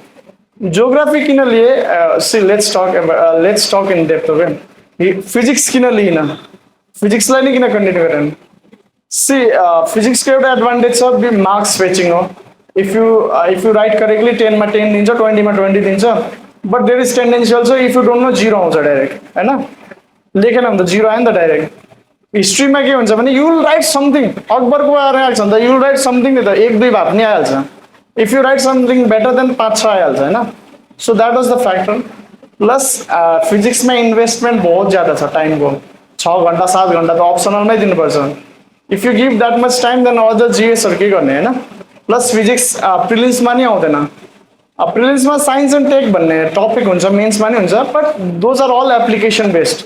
Speaker 1: Geography किन लिए? See, let's talk in depth, okay? Physics किन लिए ना? Physics लाई नहीं किन continue करें? See, physics के एउटा advantage छ बी marks fetching हो. If you write correctly 10 मा 10 दिन्छ 20 मा 20 दिन्छ. But there is tendency also if you don't know 0 आउँछ डाइरेक्ट हैन लेखेन भने त 0 आयो नि त डाइरेक्ट हिस्ट्री मा के हुन्छ भने you will write something अकबरको बारेमा आएको छ नि त you will write something नि त 1 2 भाग नि आइहाल्छ. If you write something better than 5 6 आइहाल्छ हैन so that was the factor. Plus physics मा इन्भेस्टमेन्ट बहुत ज्यादा छ टाइमको 6 घण्टा 7 घण्टा त अप्सनलमै दिनुपर्छ. If you give that much time then all the GS are के गर्ने हैन प्लस फिजिक्स प्रिलिम्स मा नि आउँदैन प्रिलिम्स मा साइन्स एन्ड टेक भन्ने टपिक हुन्छ मेन्स मा नि हुन्छ but those are all application based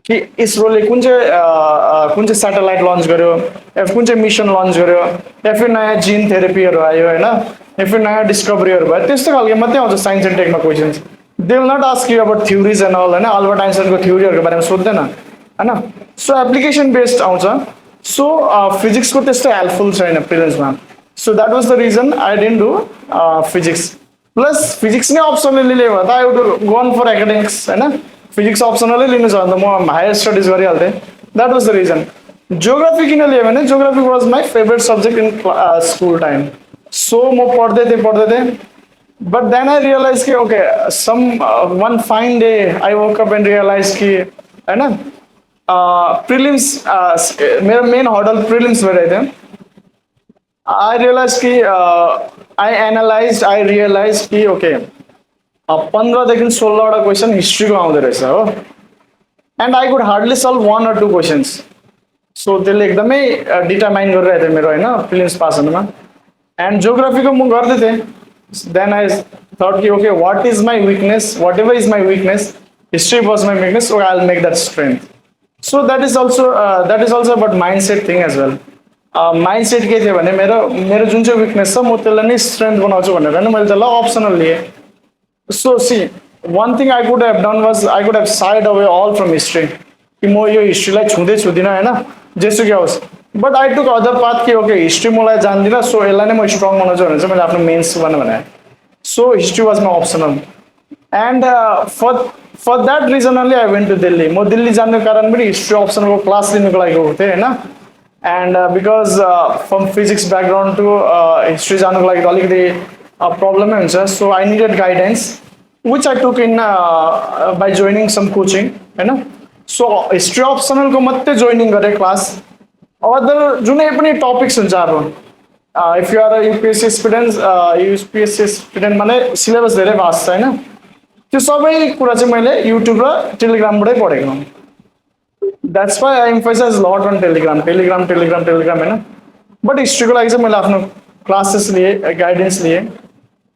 Speaker 1: कि इसरोले कुन चाहिँ स्याटेलाइट लन्च गर्यो या कुन चाहिँ मिसन लन्च गर्यो या फिर नयाँ जिन थेरापीहरू आयो हैन इफ यु नयाँ डिस्कभरीहरू भयो त्यस्तो खालको मात्रै आउँछ साइन्स एन्ड टेकमा questions. They will not ask you about theories and all होइन, अल्बर्ट आइन्स्टाइनको थ्योरीहरूको बारेमा सोध्दैन होइन। सो एप्लिकेसन बेस्ड आउँछ। सो फिजिक्सको त्यस्तो हेल्पफुल छैन प्रिलिम्समा। So that was the reason I didn't do physics. Plus physics नै अप्सनली लियो भने त I would gone for academics होइन। फिजिक्स अप्सनलै लिनु छ भने त म हायर स्टडिज गरिहाल्थेँ। That was the reason. Geography किन लियो भने geography was my favourite subject in school time. So म पढ्दै थिएँ बट देन आई रियलाइज कि okay some one fine day I woke up and realise कि होइन प्रिलिम्स मेरो मेन हर्डल प्रिलिम्स भइरहेको थियो। आई रियलाइज कि आई रियलाइज कि ओके 15देखि 16वटा क्वेसन हिस्ट्रीको आउँदो रहेछ हो। And I could hardly solve 1 or 2 questions. So त्यसले एकदमै डिटरमाइन गरिरहेको थियो मेरो होइन प्रिलिम्स पास हुनुमा। एन्ड जियोग्राफीको म गर्दै थिएँ। देन आई थट कि okay what is my weakness, whatever is my weakness, history was my weakness, so I will make that strength. So that is also about mindset thing as well. Mindset के थियो भने मेरो जुन चाहिँ weakness छ म त्यसलाई नै strength बनाउँछु भनेर होइन मैले त्यसलाई अप्सनल लिएँ। So see one thing I could have done was I could have side away all from history कि म यो हिस्ट्रीलाई छुँदिनँ होइन जेसुकै होस्। But I took other path कि ओके हिस्ट्री मलाई जान्दिनँ सो यसलाई नै म स्ट्रङ बनाउँछु भनेर चाहिँ मैले आफ्नो मेन्स भने। So history was my optional. And for that reason only I went to Delhi. म दिल्ली जानुको कारण पनि हिस्ट्री अप्सनलको क्लास लिनुको लागि गएको थिएँ होइन। And because from physics background to history जानुको लागि त अलिकति प्रब्लमै हुन्छ। So I needed guidance which I took in by joining some coaching होइन। सो हिस्ट्री अप्सनलको मात्रै जोइनिङ गरेँ क्लास। अदर जुनै पनि टपिक्स हुन्छ अब if you are UPSC student भने सिलेबस धेरै भास्ट छ होइन। त्यो सबै कुरा चाहिँ मैले युट्युब र टेलिग्रामबाटै पढेको। द्याट्स वाइ आई एम्फसाइज लट अन टेलिग्राम होइन। बट हिस्ट्रीको लागि चाहिँ मैले आफ्नो क्लासेस लिएँ, गाइडेन्स लिएँ।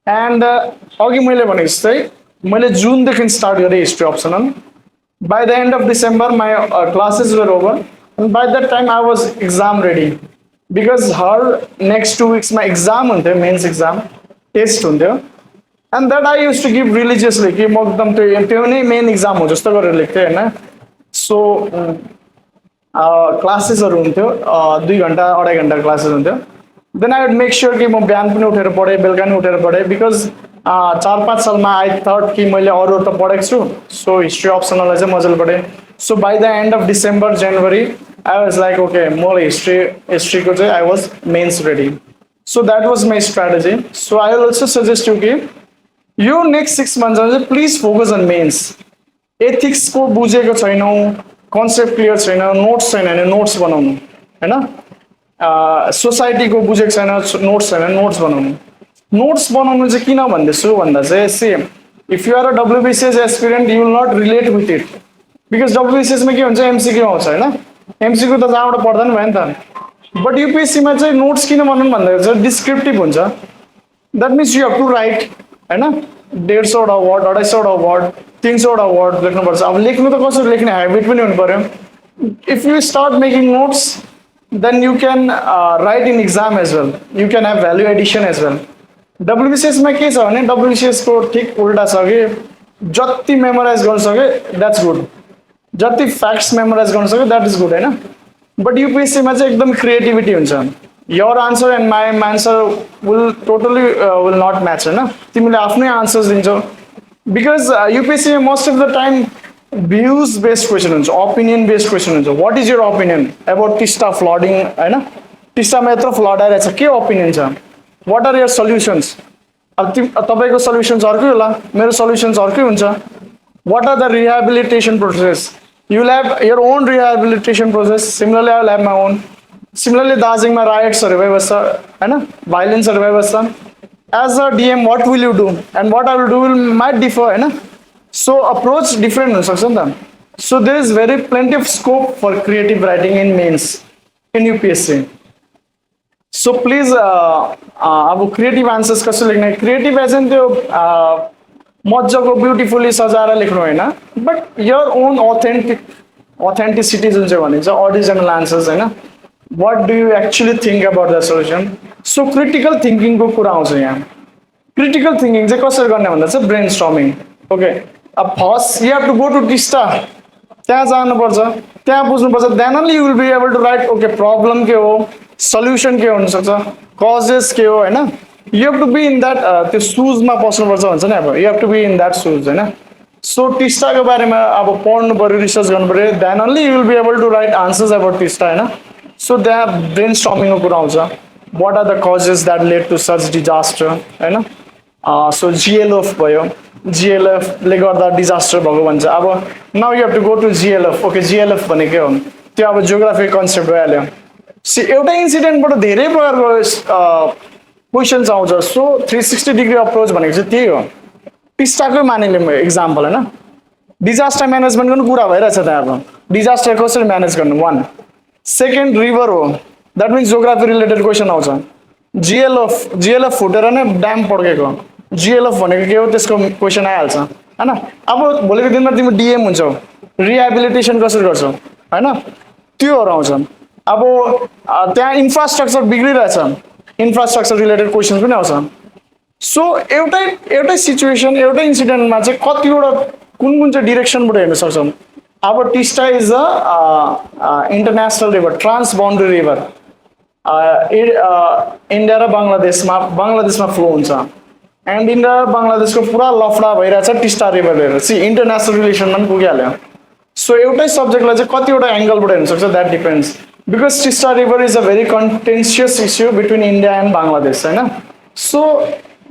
Speaker 1: एन्ड अघि मैले भने जस्तै मैले जुनदेखि स्टार्ट गरेँ history optional. By the end of December, my classes were over, and by that time I was exam ready because her next 2 weeks my exam हुन्थ्यो, मेन्स exam, test हुन्थ्यो, and that I used to give religiously कि म एकदम त्यो नै main exam हो जस्तो गरेर लेख्थेँ होइन। सो क्लासेसहरू हुन्थ्यो 2 घन्टा 2.5 घन्टा क्लासेस हुन्थ्यो। Then I would make sure कि म बिहान पनि उठेर पढेँ, बेलुका पनि उठेर पढेँ बिकज 4-5 सालमा आई थट कि मैले अरू त पढेको छु। सो हिस्ट्री अप्सनललाई चाहिँ मजाले पढेँ। So by the end of December January I was like okay म हिस्ट्रीको चाहिँ I was mains ready. So that was my strategy. So I will also suggest you कि यो नेक्स्ट 6 मन्थ्समा चाहिँ प्लिज फोकस अन मेन्स। एथिक्सको बुझेको छैनौँ, कन्सेप्ट क्लियर छैन, नोट्स छैन भने नोट्स बनाउनु होइन। सोसाइटीको बुझेको छैन, नोट्स छैन, नोट्स बनाउनु। नोट्स बनाउनु चाहिँ किन भन्दैछु भन्दा चाहिँ same if you are a WBCS aspirant you will not relate with it because डब्ल्युबिसिएसमा के हुन्छ एमसिक्यू आउँछ होइन। एमसिक्यू त जहाँबाट पढ्दा नि भयो नि त। बट युपिएससीमा चाहिँ नोट्स किन बनाउनु भन्दाखेरि चाहिँ डिस्क्रिप्टिभ हुन्छ। That means you have to write होइन 150वटा वर्ड, 250वटा वर्ड, 300वटा वर्ड लेख्नुपर्छ। अब लेख्नु त कसरी लेख्ने हेबिट पनि हुनु पऱ्यो। If you start making notes then you can write in exam as well, you can have value addition as well. डब्ल्युबिसिएसमा के छ भने डब्ल्युबिसिएसको ठिक उल्टा छ कि जति मेमोराइज गर्न सक्यो द्याट्स गुड, जति फ्याक्ट्स मेमोराइज गर्न सक्यो द्याट इज गुड होइन। बट युपिएससीमा चाहिँ एकदम क्रिएटिभिटी हुन्छ। Your answer and my answer will totally will not match होइन। तिमीले आफ्नै आन्सर्स दिन्छौ बिकज युपिएससीमा most of the time views based question हुन्छ, ओपिनियन बेस्ड क्वेसन हुन्छ। What is your opinion about Teesta flooding होइन। टिस्टामा यत्रो फ्लड आइरहेछ, के ओपिनियन छ, वाट आर यर सल्युसन्स। अब तपाईँको सल्युसन्स अर्कै होला, मेरो सल्युसन्स अर्कै हुन्छ। What are the rehabilitation process, you will have your own rehabilitation process. Similarly I will have my own. Similarly दार्जिलिङमा राइट्सहरू भइबस्छ होइन, भाइलेन्सहरू भइबस्छ। As a DM what will you do and what I will do will might differ होइन। So approach different हुनसक्छ नि त। So there is very plenty of scope for creative writing in mains in UPSC. So please अब creative answers कसरी लेख्ने, creative as an त्यो मजाको beautifully सजाएर लेख्नु होइन, बट यर ओन अथेन्टिसिटी जुन चाहिँ भनिन्छ अरिजिनल आन्सर्स होइन। what do you actually think about the solution? So critical thinking को कुरा आउँछ यहाँ. Critical thinking चाहिँ कसरी गर्ने भन्दा चाहिँ brainstorming. Okay. अब first you have to go to Tista. त्यहाँ जानुपर्छ, त्यहाँ बुझ्नुपर्छ, then only you will be able to write okay problem के हो, solution के हुन सक्छ, causes के हो हैन. You have to be in that त्यो shoes मा पस्नुपर्छ भन्छ नि अब. You have to be in that shoes Hahn. So Tista को बारेमा अब पढ्नु पर्यो, रिसर्च गर्नु पर्यो, then only you will be able to write answers about Tista Hahn. So त्यहाँ brainstorming को कुरा आउँछ. What are the causes that led to such disaster Hahn. So GLF भयो. GLF ले गर्दा डिजास्टर भएको भन्छ. अब now you have to go to GLF. Okay, GLF भनेको के हो? त्यो अब जियोग्राफी कन्सेप्ट भइहाल्यो. सी एउटा इन्सिडेन्टबाट धेरै प्रकारको क्वेशन्स आउँछ. सो 360 डिग्री अप्रोच भनेको चाहिँ त्यही हो. टिस्टाकै मानिलिउँ एक्जाम्पल हैन. डिजास्टर म्यानेजमेन्ट गर्नु कुरा भइरहेछ त्यहाँ अब. डिजास्टर कसरी म्यानेज गर्नु 1. सेकेन्ड रिभर हो. That means geography related question आउँछ. जिएलएफ फुटेर नै ड्याम पड्केको. जिएलएफ भनेको के हो त्यसको क्वेसन आइहाल्छ हैन. अब भोलिको दिनमा तिमी डिएम हुन्छौ, रिहेबिलिटेसन कसरी गर्छौ हैन, त्योहरू आउँछ. अब त्यहाँ इन्फ्रास्ट्रक्चर बिग्रिरहेछ, इन्फ्रास्ट्रक्चर रिलेटेड क्वेसन पनि आउँछ. सो एउटै सिचुएसन एउटै इन्सिडेन्टमा चाहिँ कतिवटा कुन चाहिँ डिरेक्सनबाट हेर्न सक्छौँ. अब Teesta is a international river, trans boundary river. India र बङ्गलादेशमा फ्लो हुन्छ. एन्ड इन्डिया र बङ्गलादेशको पुरा लफडा भइरहेछ टिस्टा रिभर लिएर. सी इन्टरनेसनल रिलेसनमा पनि पुगिहाल्यो. सो एउटै सब्जेक्टलाई चाहिँ कतिवटा एङ्गलबाट हेर्न सक्छ, that depends. Because Teesta river is a very contentious issue between India and Bangladesh होइन. सो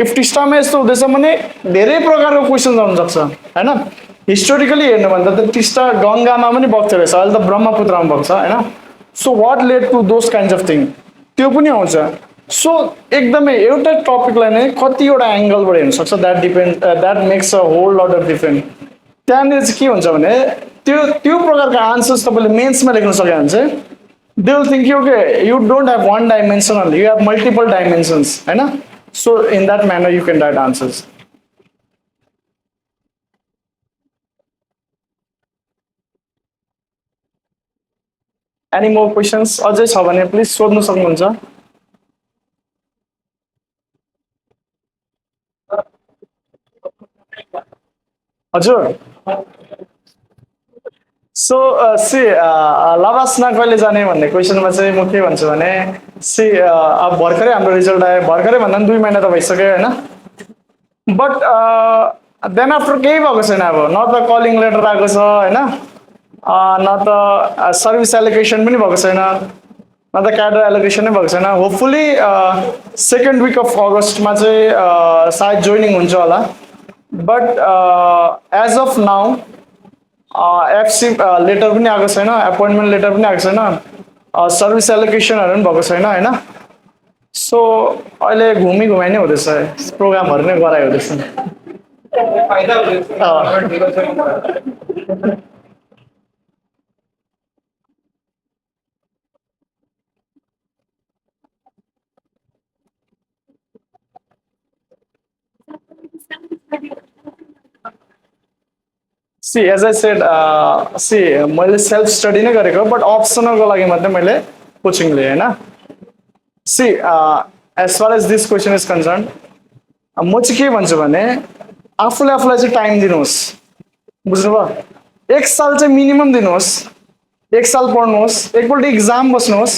Speaker 1: इफ टिस्टामा यस्तो हुँदैछ भने धेरै प्रकारको क्वेसन्स आउन सक्छ होइन. हिस्टोरिकली हेर्नु भन्दा त टिस्टा गङ्गामा पनि बग्थ्यो रहेछ, अहिले त ब्रह्मपुत्रमा बग्छ होइन. So what led to those kinds of thing त्यो पनि आउँछ. सो एकदमै एउटा टपिकलाई नै कतिवटा एङ्गलबाट हेर्न सक्छ, that depend, that makes a whole lot of different. त्यहाँनिर चाहिँ के हुन्छ भने त्यो प्रकारको आन्सर्स तपाईँले मेन्समा लेख्न सक्यो भने चाहिँ they will think okay you don't have one dimension only, you have multiple dimensions होइन. So in that manner you can write answers. Any more questions? अझै छ भने प्लिज सोध्न सक्नुहुन्छ. हजुर. सो सी लाभासमा कहिले जाने भन्ने क्वेसनमा चाहिँ म के भन्छु भने सी अब भर्खरै हाम्रो रिजल्ट आयो, भर्खरै भन्दा पनि 2 महिना त भइसक्यो होइन. बट देन आफ्टर केही भएको छैन. अब न त कलिङ लेटर आएको छ होइन, न त सर्भिस एलोकेसन पनि भएको छैन, न त क्याडर एलोकेसन नै भएको छैन. होपफुली सेकेन्ड विक अफ अगस्तमा चाहिँ सायद जोइनिङ हुन्छ होला. But as of now FC letter पनि आएको छैन, एपोइन्टमेन्ट लेटर पनि आएको छैन, सर्भिस एलोकेसनहरू पनि भएको छैन होइन. सो अहिले घुमाइ नै हुँदैछ, प्रोग्रामहरू नै गराइ हुँदैछ. सी एज आई सेड सी मैले सेल्फ स्टडी नै गरेको, बट अप्सनलको लागि मात्रै मैले कोचिङ लिएँ होइन. See as far as this question is concern, म चाहिँ के भन्छु भने आफूलाई चाहिँ टाइम दिनुहोस्, बुझ्नुभयो. 1 साल चाहिँ मिनिमम दिनुहोस्, 1 साल पढ्नुहोस्, एकपल्ट इक्जाम बस्नुहोस्,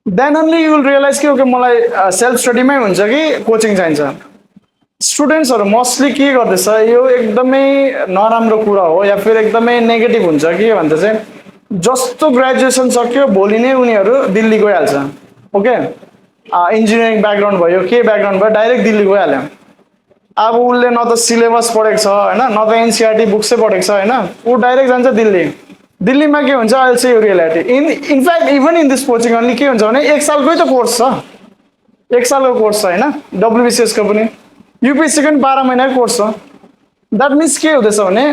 Speaker 1: then only you will realise कि ओके मलाई सेल्फ स्टडीमै हुन्छ कि कोचिङ चाहिन्छ. स्टुडेन्ट्सहरू मोस्टली के गर्दैछ, यो एकदमै नराम्रो कुरा हो या फिर एकदमै नेगेटिभ हुन्छ के भन्छ चाहिँ जस्तो ग्रेजुएसन सक्यो भोलि नै उनीहरू दिल्ली गइहाल्छ. ओके, इन्जिनियरिङ ब्याकग्राउन्ड भयो, के ब्याकग्राउन्ड भयो, डाइरेक्ट दिल्ली गइहाल्यो. अब उसले न त सिलेबस पढेको छ होइन, न त एनसिआरटी बुक्सै पढेको छ होइन, ऊ डाइरेक्ट जान्छ दिल्ली. दिल्लीमा के हुन्छ अहिले चाहिँ यो reality. In fact even in this coaching only के हुन्छ भने 1 सालकै त कोर्स छ, 1 सालको कोर्स छ होइन. डब्लुबिसिएसको पनि युपिएससीको पनि 12 महिनाको कोर्स छ. द्याट मिन्स के हुँदैछ भने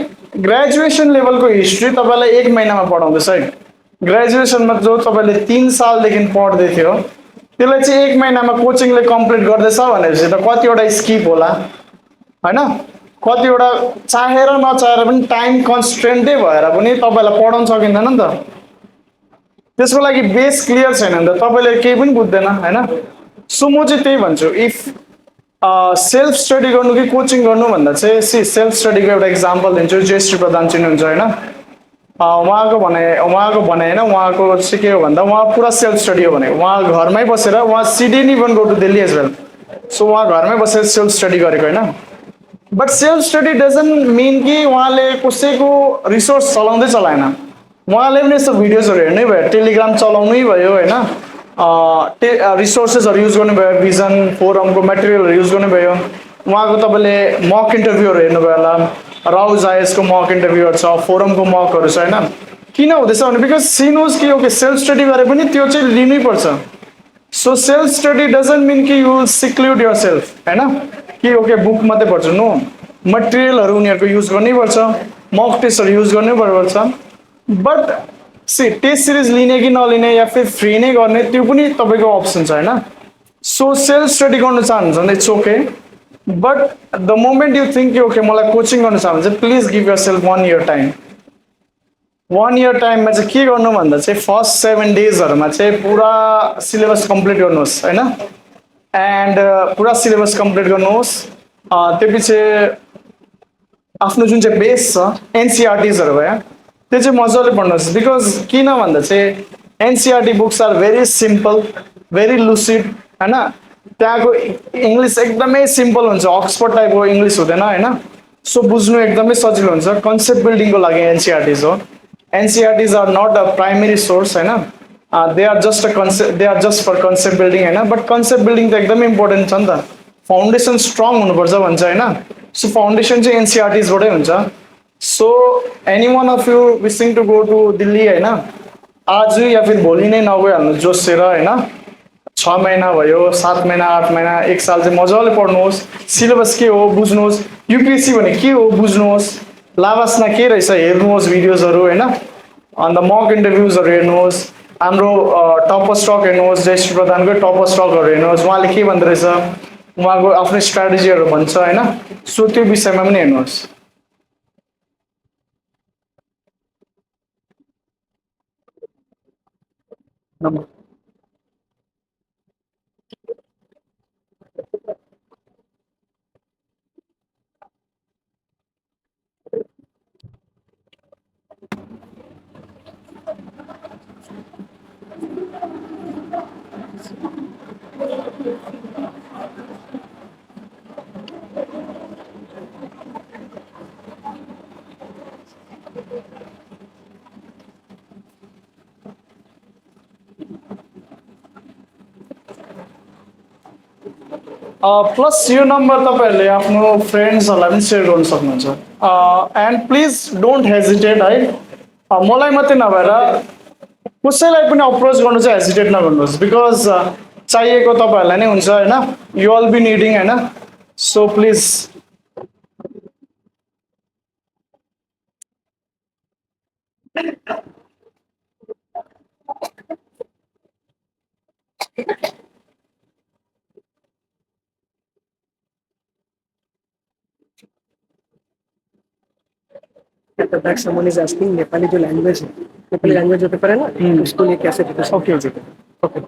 Speaker 1: ग्रेजुएसन लेभलको हिस्ट्री तपाईँलाई 1 महिनामा पढाउँदैछ है. ग्रेजुएसनमा जो तपाईँले 3 सालदेखि पढ्दै थियो त्यसलाई चाहिँ 1 महिनामा कोचिङले कम्प्लिट गर्दैछ भनेपछि त कतिवटा स्किप होला होइन, कतिवटा चाहेर नचाहेर पनि टाइम कन्स्ट्रेन्टै भएर पनि तपाईँलाई पढाउन सकिँदैन नि त. त्यसको लागि बेस क्लियर छैन भने त तपाईँले केही पनि बुझ्दैन होइन। सो म चाहिँ त्यही भन्छु, इफ सेल्फ स्टडी गर्नु कि कोचिङ गर्नु भन्दा चाहिँ सेल्फ स्टडीको एउटा इक्जाम्पल दिन्छु। जयश्री प्रधान चिन्नुहुन्छ होइन, उहाँको भनाइ होइन, उहाँको चाहिँ के हो भन्दा उहाँ पुरा सेल्फ स्टडी हो भने उहाँ घरमै बसेर उहाँ she didn't even go to Delhi as well. So उहाँ घरमै बसेर सेल्फ स्टडी गरेको होइन। But self study doesn't mean कि उहाँले कसैको रिसोर्स चलाउँदै चलाएन, उहाँले पनि यस्तो भिडियोजहरू हेर्नै भयो, टेलिग्राम चलाउनै भयो होइन, रिसोर्सेसहरू युज गर्नुभयो, भिजन फोरमको मेटेरियलहरू युज गर्नुभयो, उहाँको तपाईँले मक इन्टरभ्यूहरू हेर्नुभयो होला, राउज आइएसको मक इन्टरभ्यूहरू छ, फोरमको मकहरू छ होइन। किन हुँदैछ भने बिकज सिनोज कि ओके सेल्फ स्टडी गरे पनि त्यो चाहिँ लिनै पर्छ। So self study doesn't mean कि यु विल सिक्लुड योर सेल्फ होइन, कि ओके बुक मात्रै पढ्छु, नो, मटेरियलहरू उनीहरूको युज गर्नै पर्छ, मक टेस्टहरू युज गर्नै पर्छ। बट टेस्ट सिरिज लिने कि नलिने या फिर फ्री नै गर्ने त्यो पनि तपाईँको अप्सन छ होइन। सो सेल्फ स्टडी गर्नु चाहनुहुन्छ भने it's okay, but the moment you think कि ओके मलाई कोचिङ गर्नु छ भने चाहिँ please give year self 1 year time. 1 year टाइममा चाहिँ के गर्नु भन्दा चाहिँ फर्स्ट 7 daysहरूमा चाहिँ पुरा सिलेबस कम्प्लिट गर्नुहोस् होइन, एन्ड पुरा सिलेबस कम्प्लिट गर्नुहोस्। त्यो पछि आफ्नो जुन चाहिँ बेस छ एनसिआरटिजहरू भयो त्यो चाहिँ मजाले पढ्नुहोस्। बिकज किन भन्दा चाहिँ NCERT books are very simple, very lucid होइन, त्यहाँको इङ्ग्लिस एकदमै सिम्पल हुन्छ, अक्सफोर्ड टाइपको इङ्ग्लिस हुँदैन होइन। सो बुझ्नु एकदमै सजिलो हुन्छ। कन्सेप्ट बिल्डिङको लागि एनसिआरटिज हो। NCERTs are not a primary source होइन, they are just for concept building होइन। बट कन्सेप्ट बिल्डिङ त एकदमै इम्पोर्टेन्ट छ नि त, फाउन्डेसन स्ट्रङ हुनुपर्छ भन्छ होइन। सो फाउन्डेसन चाहिँ एनसिआरटिजबाटै हुन्छ। So any one of you wishing to go to Delhi होइन, आज या फिर भोलि नै नगइहाल्नु जोसेर होइन, 6 महिना भयो, 7 महिना, 8 महिना, 1 साल चाहिँ मजाले पढ्नुहोस्। सिलेबस के हो बुझ्नुहोस्, युपिएससी भने के हो बुझ्नुहोस्, लाभासमा के रहेछ हेर्नुहोस् भिडियोजहरू होइन, अन्त मक इन्टरभ्युजहरू हेर्नुहोस्, हाम्रो टप स्टक हेर्नुहोस्, जयश्री प्रधानको टप स्टकहरू हेर्नुहोस्, उहाँले के भन्दो रहेछ, उहाँको आफ्नो स्ट्राटेजीहरू भन्छ होइन। सो त्यो विषयमा पनि हेर्नुहोस्। प्लस यो नम्बर तपाईँहरूले आफ्नो फ्रेन्ड्सहरूलाई पनि सेयर गर्नु सक्नुहुन्छ। एन्ड प्लिज डोन्ट हेजिटेट है, मलाई मात्रै नभएर कसैलाई पनि अप्रोच गर्नु चाहिँ हेजिटेट नगर्नुहोस्। बिकज चाहिएको तपाईँहरूलाई नै हुन्छ होइन, यु अल बी निडिङ होइन। So please
Speaker 3: That someone is asking Nepali जो language है, Nepali language जो पेपर है ना, उसको लिए कैसे prepare
Speaker 1: okay okay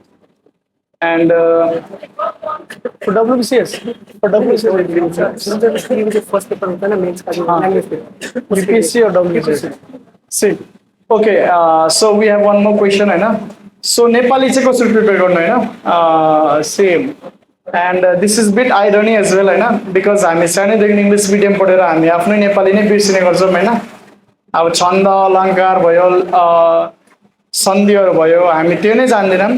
Speaker 1: and for WBCS
Speaker 3: जो फर्स्ट पेपर होता है ना मेंस का जो language paper
Speaker 1: UPSC or WBCS? See, okay, so we have one more question होइन। So नेपाली चाहिँ कसरी प्रिपेयर गर्नु होइन, same and this is bit irony as well होइन। बिकज हामी सानैदेखि इङ्ग्लिस मिडियम पढेर हामी आफ्नै नेपाली नै बिर्सिने गर्छौँ होइन। अब छन्द अलङ्कार भयो, सन्धिहरू भयो, हामी त्यो नै जान्दैनौँ।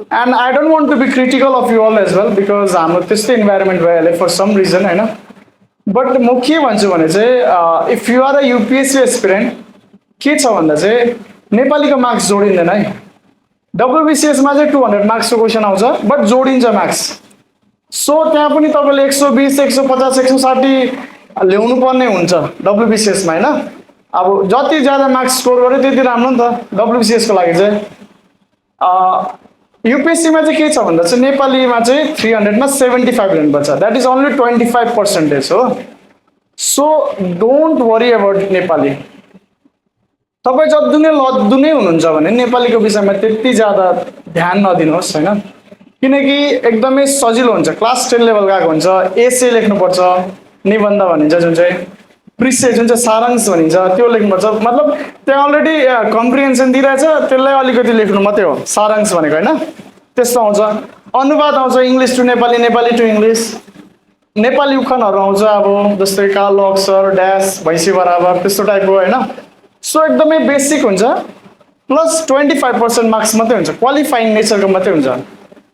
Speaker 1: And I don't want to be critical of you all as well, because हाम्रो त्यस्तै इन्भाइरोमेन्ट भइहाल्यो फर सम रिजन होइन। बट म के भन्छु भने चाहिँ if you are a UPSC aspirant के छ भन्दा चाहिँ नेपालीको मार्क्स जोडिँदैन है। डब्ल्युबिसिएसमा चाहिँ 200 मार्क्सको क्वेसन आउँछ, बट जोडिन्छ मार्क्स। सो त्यहाँ पनि तपाईँले 120, 150, 160 ल्याउनु पर्ने हुन्छ डब्ल्युबिसिएसमा होइन। अब जति ज्यादा मार्क्स स्कोर गर्यो त्यति राम्रो नि त डब्ल्युबिसिएसको लागि चाहिँ। युपिएससीमा चाहिँ के छ भन्दा चाहिँ नेपालीमा चाहिँ 300मा 75 ल्याउनुपर्छ, द्याट इज ओन्ली 25% हो। So don't worry about Nepali, तपाईँ जति नै लद्दु नै हुनुहुन्छ भने नेपालीको विषयमा त्यति ज्यादा ध्यान नदिनुहोस् होइन, किनकि एकदमै सजिलो हुन्छ। क्लास 10 लेभल गएको हुन्छ, एसे लेख्नुपर्छ, निबन्ध भनिन्छ जुन चाहिँ, प्रिसे जुन चाहिँ सारांश भनिन्छ त्यो लेख्नुपर्छ। मतलब त्यहाँ अलरेडी कम्प्रिहेन्सन दिइरहेछ, त्यसलाई अलिकति लेख्नु मात्रै हो सारांश भनेको होइन। त्यस्तो आउँछ, अनुवाद आउँछ, English to Nepali, Nepali to English, Nepali उखानहरू आउँछ, अब जस्तै कालो अक्षर ड्यास भैँसी बराबर त्यस्तो टाइपको होइन। सो एकदमै बेसिक हुन्छ, प्लस 25% मार्क्स मात्रै हुन्छ, क्वालिफाइङ नेचरको मात्रै हुन्छ।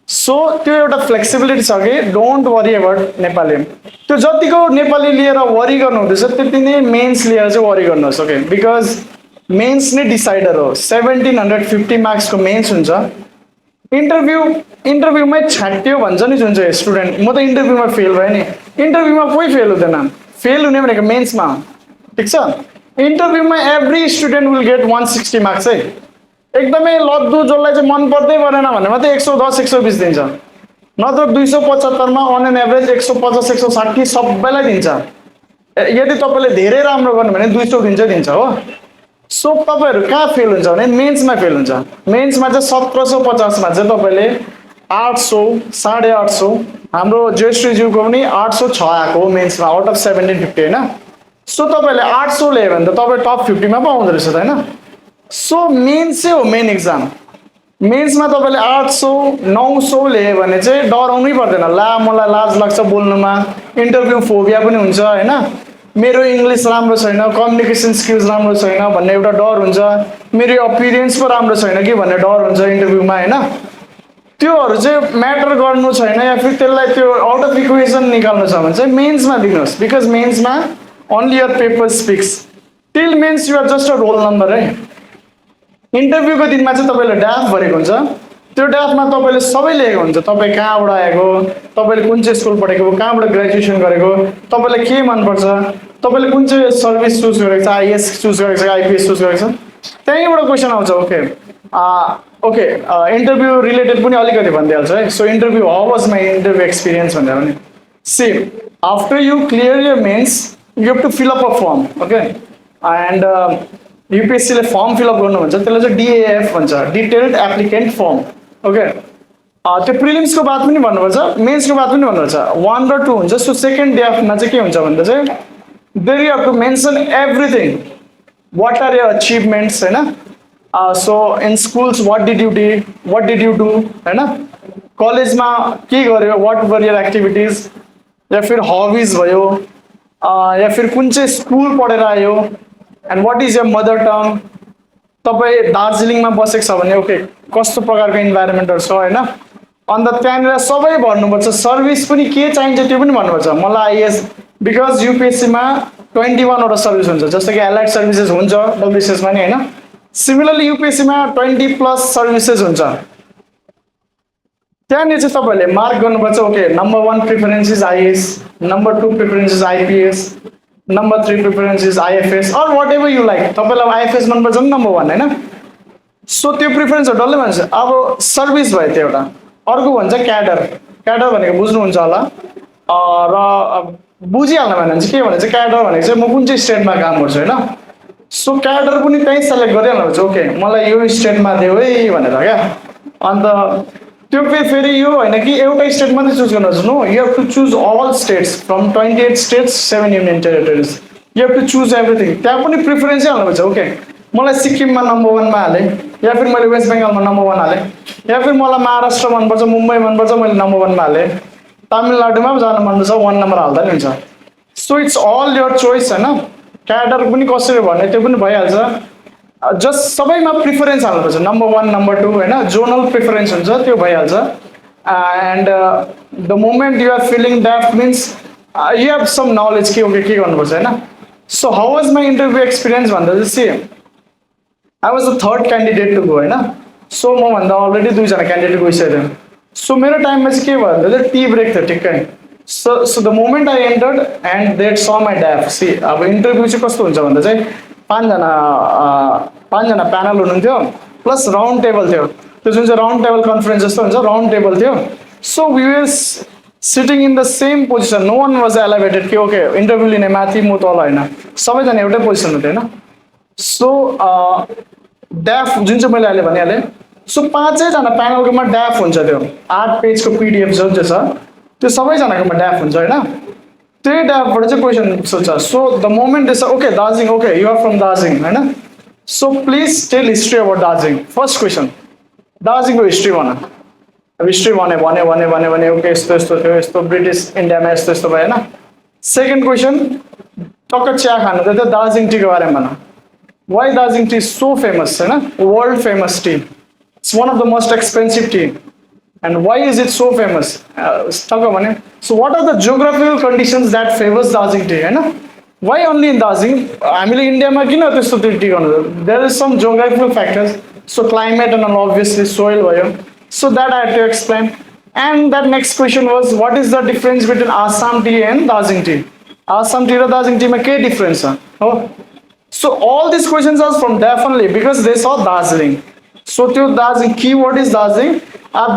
Speaker 1: सो त्यो एउटा फ्लेक्सिबिलिटी छ कि डोन्ट वरी अबाउट नेपाली। त्यो जतिको नेपाली लिएर वरी गर्नु हुँदैछ त्यति नै मेन्स लिएर चाहिँ वरी गर्नुहोस्, ओके, बिकज मेन्स नै डिसाइडर हो। 1750 मार्क्सको मेन्स हुन्छ। इन्टरभ्यूमै छाट्यो भन्छ नि जुन चाहिँ स्टुडेन्ट, म त इन्टरभ्यूमा फेल भएँ नि, इन्टरभ्यूमा कोही फेल हुँदैन, फेल हुने भनेको मेन्समा, ठिक छ। इन्टरभ्यूमा every student will get 160 marks है। एकदमै लद्दु जसलाई चाहिँ मन पर्दै परेन भने मात्रै 110 120 दिन्छ, नत्र 275मा अन एन एभरेज 150 160 सबैलाई दिन्छ। यदि तपाईँले धेरै राम्रो गर्नु भने 200 दिन्छ हो। सो तपाईँहरू कहाँ फेल हुन्छ भने मेन्समा फेल हुन्छ। मेन्समा चाहिँ 1750मा चाहिँ तपाईँले 800 850, हाम्रो ज्येष्ठज्यूको पनि 800 छ आएको हो मेन्समा आउट अफ 1750 होइन। सो तपाईँले 800 ल्यायो भने त तपाईँ टप 50मा पो आउँदो रहेछ त होइन। सो मेन्स चाहिँ हो मेन इक्जाम। मेन्समा तपाईँले 800 900 ल्यायो भने चाहिँ डराउनै पर्दैन, ला मलाई लाज लाग्छ बोल्नुमा, इन्टरभ्यू फोबिया पनि हुन्छ होइन, मेरो इङ्ग्लिस राम्रो छैन, कम्युनिकेसन स्किल्स राम्रो छैन भन्ने एउटा डर हुन्छ, मेरो अपिरियन्स पो राम्रो छैन कि भन्ने डर हुन्छ इन्टरभ्यूमा होइन। त्योहरू चाहिँ म्याटर गर्नु छैन, या फिर त्यसलाई त्यो आउट अफ इक्वेसन निकाल्नु छ भने चाहिँ मेन्समा दिनुहोस्, बिकज मेन्समा only your paper speaks. Till mains you are just a roll number है। इन्टरभ्यूको दिनमा चाहिँ तपाईँले ड्राफ्ट भरेको हुन्छ, त्यो ड्राफ्टमा तपाईँले सबै लेखेको हुन्छ, तपाईँ कहाँबाट आएको, तपाईँले कुन चाहिँ स्कुल पढेको, कहाँबाट ग्रेजुएसन गरेको, तपाईँलाई के मनपर्छ, तपाईँले कुन चाहिँ सर्भिस चुज गरेको छ, आइएस चुज गरेको छ, आइपिएस चुज गरेको छ, त्यहीँबाट क्वेसन आउँछ। ओके ओके, इन्टरभ्यू रिलेटेड पनि अलिकति भनिदिइहाल्छ है। So interview how was my interview experience भनेर भने see after you clear your mains you have to fill up a form, okay, and युपिएससीले फर्म फिलअप गर्नु भन्छ, त्यसलाई चाहिँ डिएएफ भन्छ, डिटेल्ड एप्लिकेन्ट फर्म, ओके। त्यो प्रिलिम्सको बाद पनि भन्नुपर्छ, मेन्सको बाद पनि भन्नुपर्छ, 1 र 2 हुन्छ। सो सेकेन्ड ड्राफ्टमा चाहिँ के हुन्छ भन्दा चाहिँ there you have to mention everything, what are your achievements होइन। So in schools what did you do होइन, कलेजमा के गर्यो, वाट वर यर एक्टिभिटिज, या फिर हबिज भयो, या फिर कुन चाहिँ स्कुल पढेर आयो, and what is year mother tongue, तपाईँ दार्जिलिङमा बसेको छ भने ओके कस्तो प्रकारको इन्भाइरोमेन्टहरू छ होइन। अन्त त्यहाँनिर सबै भन्नुपर्छ, सर्भिस पनि के चाहिन्छ त्यो पनि भन्नुपर्छ। मलाई आइएस, बिकज युपिएससीमा 21वटा सर्भिस हुन्छ, जस्तो कि एलाइड सर्भिसेस हुन्छ डब्लुसिएसमा नि होइन। सिमिलरली युपिएससीमा 20+ सर्भिसेस हुन्छ। त्यहाँनिर चाहिँ तपाईँहरूले मार्क गर्नुपर्छ, okay number 1 preference is IAS, number 2 preference is IPS, number 3 preference is IFS, or whatever you like. तपाईँलाई आइएफएस मनपर्छ नि नम्बर 1 होइन। सो त्यो प्रिफरेन्सहरू डल्लै भन्छ। अब सर्भिस भयो त्यो एउटा, अर्को भन्छ क्याडर। क्याडर भनेको बुझ्नुहुन्छ होला, र बुझिहाल्नु भने चाहिँ के भने चाहिँ क्याडर भनेको चाहिँ म कुन चाहिँ स्टेटमा काम गर्छु होइन। सो क्याडर पनि त्यहीँ सेलेक्ट गरिहाल्नुहुन्छ, ओके मलाई यो स्टेटमा देऊ है भनेर क्या। अन्त त्यो फेरि यो होइन कि एउटा स्टेट मात्रै चुज गर्नुहोस्, no you have to choose all states from 28 states 7 union territories, you have to choose everything. त्यहाँ पनि प्रिफरेन्सै हाल्नुपर्छ, ओके मलाई सिक्किममा नम्बर 1मा हालेँ, या फिर मैले वेस्ट बेङ्गालमा नम्बर 1 हालेँ, या फिर मलाई महाराष्ट्र मनपर्छ, मुम्बई मनपर्छ, मैले नम्बर 1मा हालेँ, तमिलनाडुमा पनि जानु मनपर्छ 1 नम्बर हाल्दा नि हुन्छ। सो इट्स अल यर चोइस होइन। क्याडर पनि कसरी भन्ने त्यो पनि भइहाल्छ, जस्ट सबैमा प्रिफरेन्स हाल्नुपर्छ, नम्बर 1 नम्बर 2 होइन, जोनल प्रिफरेन्स हुन्छ त्यो भइहाल्छ। And the moment you are filling draft means you have some knowledge के ओके के गर्नुपर्छ होइन। So how was my interview experience भन्दा चाहिँ see I was the 3rd candidate to go होइन। सो मभन्दा अलरेडी 2जना क्यान्डिडेट गइसक्यो। सो मेरो टाइममा चाहिँ के भयो भन्दा चाहिँ टी ब्रेक थियो ठिक्कै। So the moment I entered and that saw my draft. सी अब इन्टरभ्यू चाहिँ कस्तो हुन्छ भन्दा चाहिँ 5जना प्यानल हुनुहुन्थ्यो, प्लस राउन्ड टेबल थियो, त्यो जुन चाहिँ राउन्ड टेबल कन्फरेन्स जस्तो हुन्छ राउन्ड टेबल थियो। So we were sitting in the same position, no one was elevated कि ओके इन्टरभ्यू लिने माथि म तल होइन, सबैजना एउटै पोजिसनमा थियो होइन। सो ड्याफ जुन चाहिँ मैले अहिले भनिहालेँ सो 5जना प्यानलकोमा ड्याफ हुन्छ त्यो 8 पेजको पिडिएफ जुन चाहिँ छ त्यो सबैजनाकोमा ड्याफ हुन्छ होइन त्यही ड्याफबाट चाहिँ क्वेसन सोध्छ so the moment is okay Darjeeling okay you are from Darjeeling होइन so please tell history about Darjeeling first question दार्जिलिङको हिस्ट्री भन अब हिस्ट्री भने ओके यस्तो यस्तो थियो यस्तो ब्रिटिस इन्डियामा यस्तो यस्तो भयो होइन सेकेन्ड क्वेसन टक्क चिया खानु थियो दार्जिलिङ टीको बारेमा भन why Darjeeling tea so famous होइन world famous tea it's one of the most expensive tea and why is it so famous टक्क भने so what are the geographical conditions that favours Darjeeling tea होइन वाइ ओन्ली इन दार्जिलिङ हामीले इन्डियामा किन त्यस्तो टी गर्नु there is some geographical factors so climate and obviously soil भयो so that I had to explain and that next question was what is the difference between Assam tea and Darjeeling tea Assam tea and Darjeeling tea ma ke difference oh so all these questions are from definitely because they saw Darjeeling so त्यो Darjeeling keyword is Darjeeling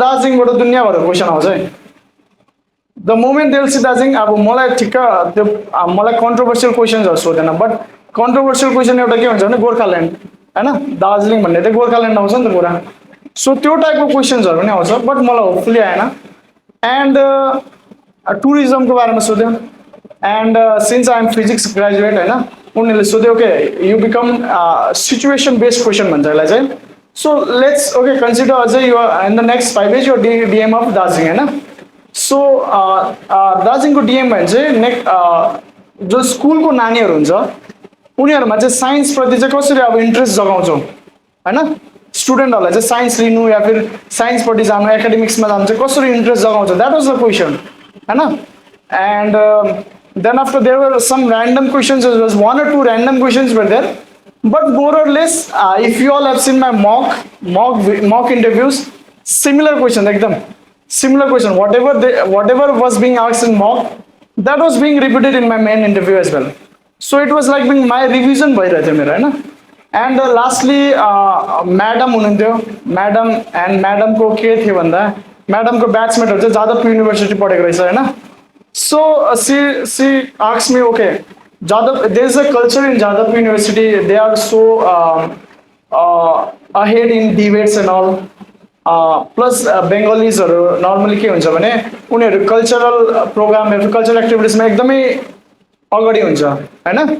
Speaker 1: Darjeeling बाट दुनिया भर question आउँछ है the moment they will see Darjeeling अब मलाई ठिक्क त्यो मलाई कन्ट्रोभर्सियल क्वेशन्सहरु सोध्दैन बट कन्ट्रोभर्सियल क्वेशन एउटा के हुन्छ भने गोर्खाल्यान्ड हैन दार्जिलिङ भन्ने त गोर्खाल्यान्ड आउँछ नि त कुरा सो त्यो टाइपको क्वेसन्सहरू पनि आउँछ बट मलाई होपफुली आएन एन्ड टुरिज्मको बारेमा सोध्यो and since I am physics graduate होइन उनीहरूले सोध्यो okay you become situation based question भन्छ यसलाई चाहिँ सो लेट्स ओके कन्सिडर अझै यो इन द नेक्स्ट 5 इयर्स यो डिएम अफ दार्जिलिङ होइन सो दार्जिलिङको डिएम भने चाहिँ जो स्कुलको नानीहरू हुन्छ उनीहरूमा चाहिँ साइन्सप्रति चाहिँ कसरी अब इन्ट्रेस्ट जगाउँछौँ होइन स्टुडेन्टहरूलाई चाहिँ साइन्स लिनु या फिर साइन्सपट्टि जानु एकाडेमिक्समा जानु चाहिँ कसरी इन्ट्रेस्ट जगाउँछ द्याट वाज द क्वेसन होइन and then after there were some random questions was 1 or 2 random questions were there but more और less if you all have seen my mock interviews similar question एकदम similar question whatever was being asked in mock that was being repeated in my main interview as well so it was like being my revision भइरहेको थियो मेरो होइन end lastly madam हुनुहुन्थ्यो madam end म्याडमको के थियो भन्दा म्याडमको ब्याचमेटहरू चाहिँ Jadavpur university पढेको रहेछ होइन so she asks me okay Jadav there is a culture in Jadavpur university they are so ahead in debates and all plus बेङ्गलिजहरू नर्मली के हुन्छ भने उनीहरू कल्चरल प्रोग्रामहरू कल्चरल एक्टिभिटिजमा एकदमै अगाडि हुन्छ होइन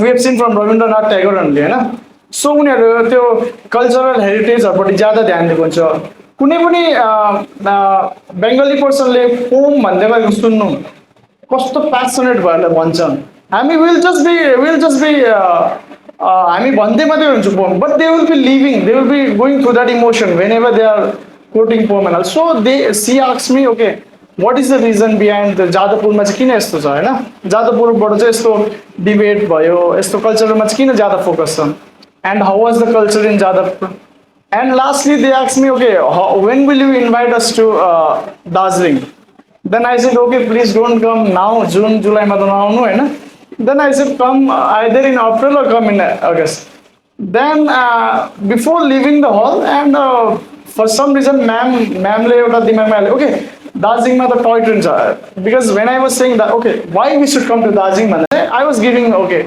Speaker 1: we have seen from Rabindranath ट्यागोरहरूले होइन सो उनीहरू त्यो कल्चरल हेरिटेजहरूपट्टि ज्यादा ध्यान दिएको हुन्छ कुनै पनि बेङ्गली पर्सनले पोम भन्दै गरेको सुन्नु कस्तो प्यासनेट भएर भन्छ हामी विल जस्ट बी हामी भन्दै मात्रै हुन्छौँ poem but they will be living they will be going through that emotion whenever they are quoting poem and all so they she asks me okay what is the reason behind the जादवपुरमा चाहिँ किन यस्तो छ होइन जादवपुरबाट चाहिँ यस्तो debate भयो यस्तो कल्चरमा चाहिँ किन ज्यादा फोकस छ and how was the culture in Jadavpur and lastly they ask me okay when will you invite us to Darjeeling then I said okay please don't come now June जुलाईमा त नआउनु होइन then I said come either in April or come in August then before leaving the hall and for some reason म्यामले एउटा दिमागमा हाल्यो okay दार्जिलिङमा त टय ट्रेन छ because when I was saying that okay why we should come to Darjeeling भन्दा चाहिँ I was giving okay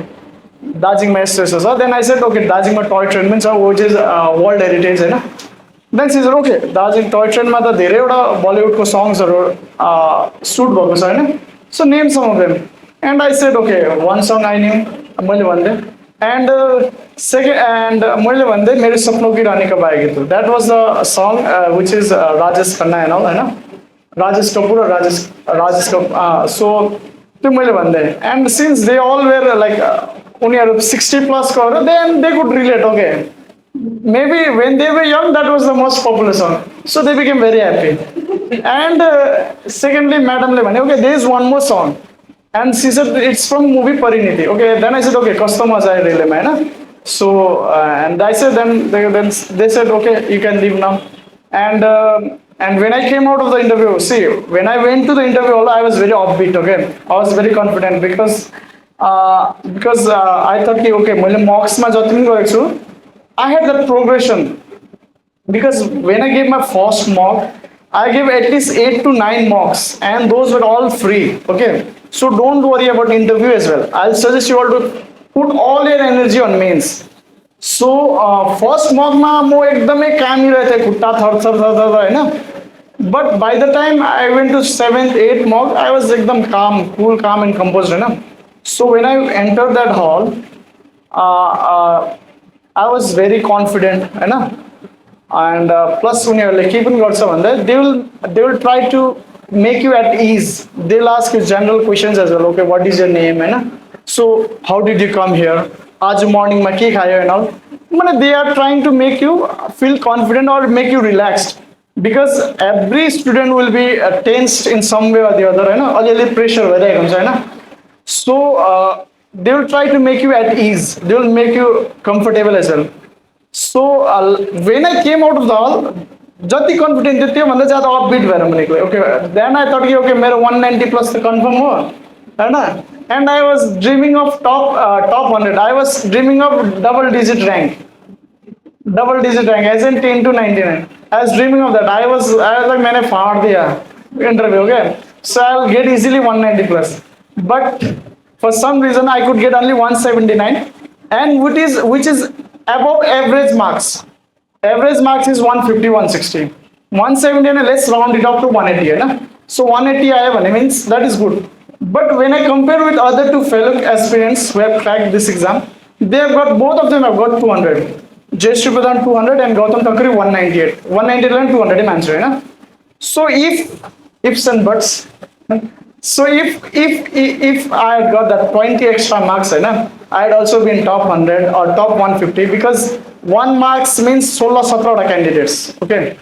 Speaker 1: दार्जिलिङमा यस्तो यस्तो छ देन आई सेड ओके दार्जिलिङमा टय ट्रेन पनि छ विच इज वर्ल्ड हेरिटेज होइन देन सिजर ओके दार्जिलिङ टय ट्रेनमा त धेरैवटा बलिउडको सङ्ग्सहरू सुट भएको छ होइन so name some of them and I said okay one song I name मैले भनिदिएँ एन्ड सेकेन्ड एन्ड मैले भन्दै मेरो सपनों की रानी कब आएगी तू द्याट वाज द सङ which is Rajesh Khanna end all होइन राजेश कपुर र राजेश कपुर सो त्यो मैले भन्दै and since they all were like उनीहरू 60+ को then they could relate okay maybe when they were young that was the most popular song so they became very happy and secondly म्याडमले भने okay they is one more song and she said it's from movie Parineeti okay then I said okay कस्तो मजा आयो रिलेमा होइन so and I said then they said okay you can leave now and when I came out of the interview, see, when I went to the interview, I was very upbeat, okay? I was very confident because I thought, okay, मैले मक्समा जति पनि गरेको छु, I had that progression. Because when I gave my first mock, I gave at least 8 to 9 mocks and those were all free, okay? So don't worry about interview as well. I'll suggest you all to put all your energy on mains. So first mock मा म एकदमै कामिरहेको थिएँ, खुट्टा थरथर थरथर होइन. But by the time I went to 7th 8th mock, I was एकदम calm, cool, calm and composed होइन. So when I entered that hall, I was very confident होइन. And plus उनीहरूले के पनि गर्छ भन्दा they will try to make you at ease. They'll ask you general questions as well. Okay, what is your name होइन. So how did you come here? आज morning मा के खायो and all. But they are trying to make you feel confident or make you relaxed, because every student will be tensed in some way or the other होइन. अलिअलि pressure भइरहेको हुन्छ होइन. So they will try to make you at ease. They will make you comfortable as well. So when I came out of the hall, जति confident थियो त्योभन्दा ज्यादा upbeat भएर म निक्लेँ. Okay, then I thought कि okay मेरो 190 plus त confirm हो होइन. And I was dreaming of top 100. I was dreaming of double digit rank as in 10 to 99. I was dreaming of that. I was like मैंने फाड़ दिया interview. Okay, so I'll get easily 190 plus, but for some reason I could get only 179, and which is above average marks. Average marks is 150 160. 170 and let's round it up to 180 है ना. So 180 आया भने means that is good. But when I compare with other two fellow aspirants who have cracked this exam, they have got, both of them have got 200. Jayashree Pradhan 200 and Gautam Thakkare 198. 198 and 200 in answer, right? So ifs and buts. So if I had got that 20 extra marks, right, I had also been top 100 or top 150, because 1 marks means 16-17 candidates. Okay.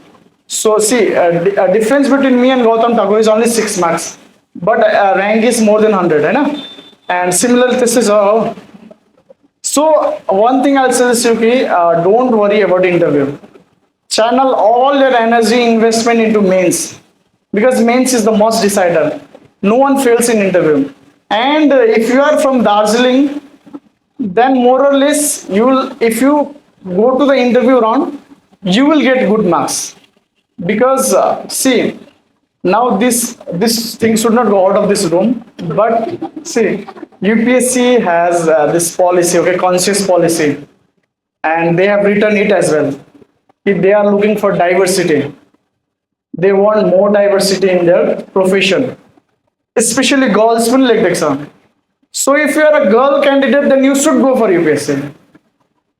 Speaker 1: So see, a difference between me and Gautam Thakkare is only 6 marks. But rank is more than 100, है ना. And similar this is so one thing I'll suggest you कि don't worry about interview. Channel all your energy investment into mains, because mains is the most decider. No one fails in interview. And if you are from Darjeeling, then more or less if you go to the interview round, you will get good marks, because see. Now this thing should not go out of this room, but see, UPSC has this policy, okay, conscious policy, and they have written it as well. If they are looking for diversity, they want more diversity in their profession, especially girls will like exam. So if you are a girl candidate, then you should go for UPSC.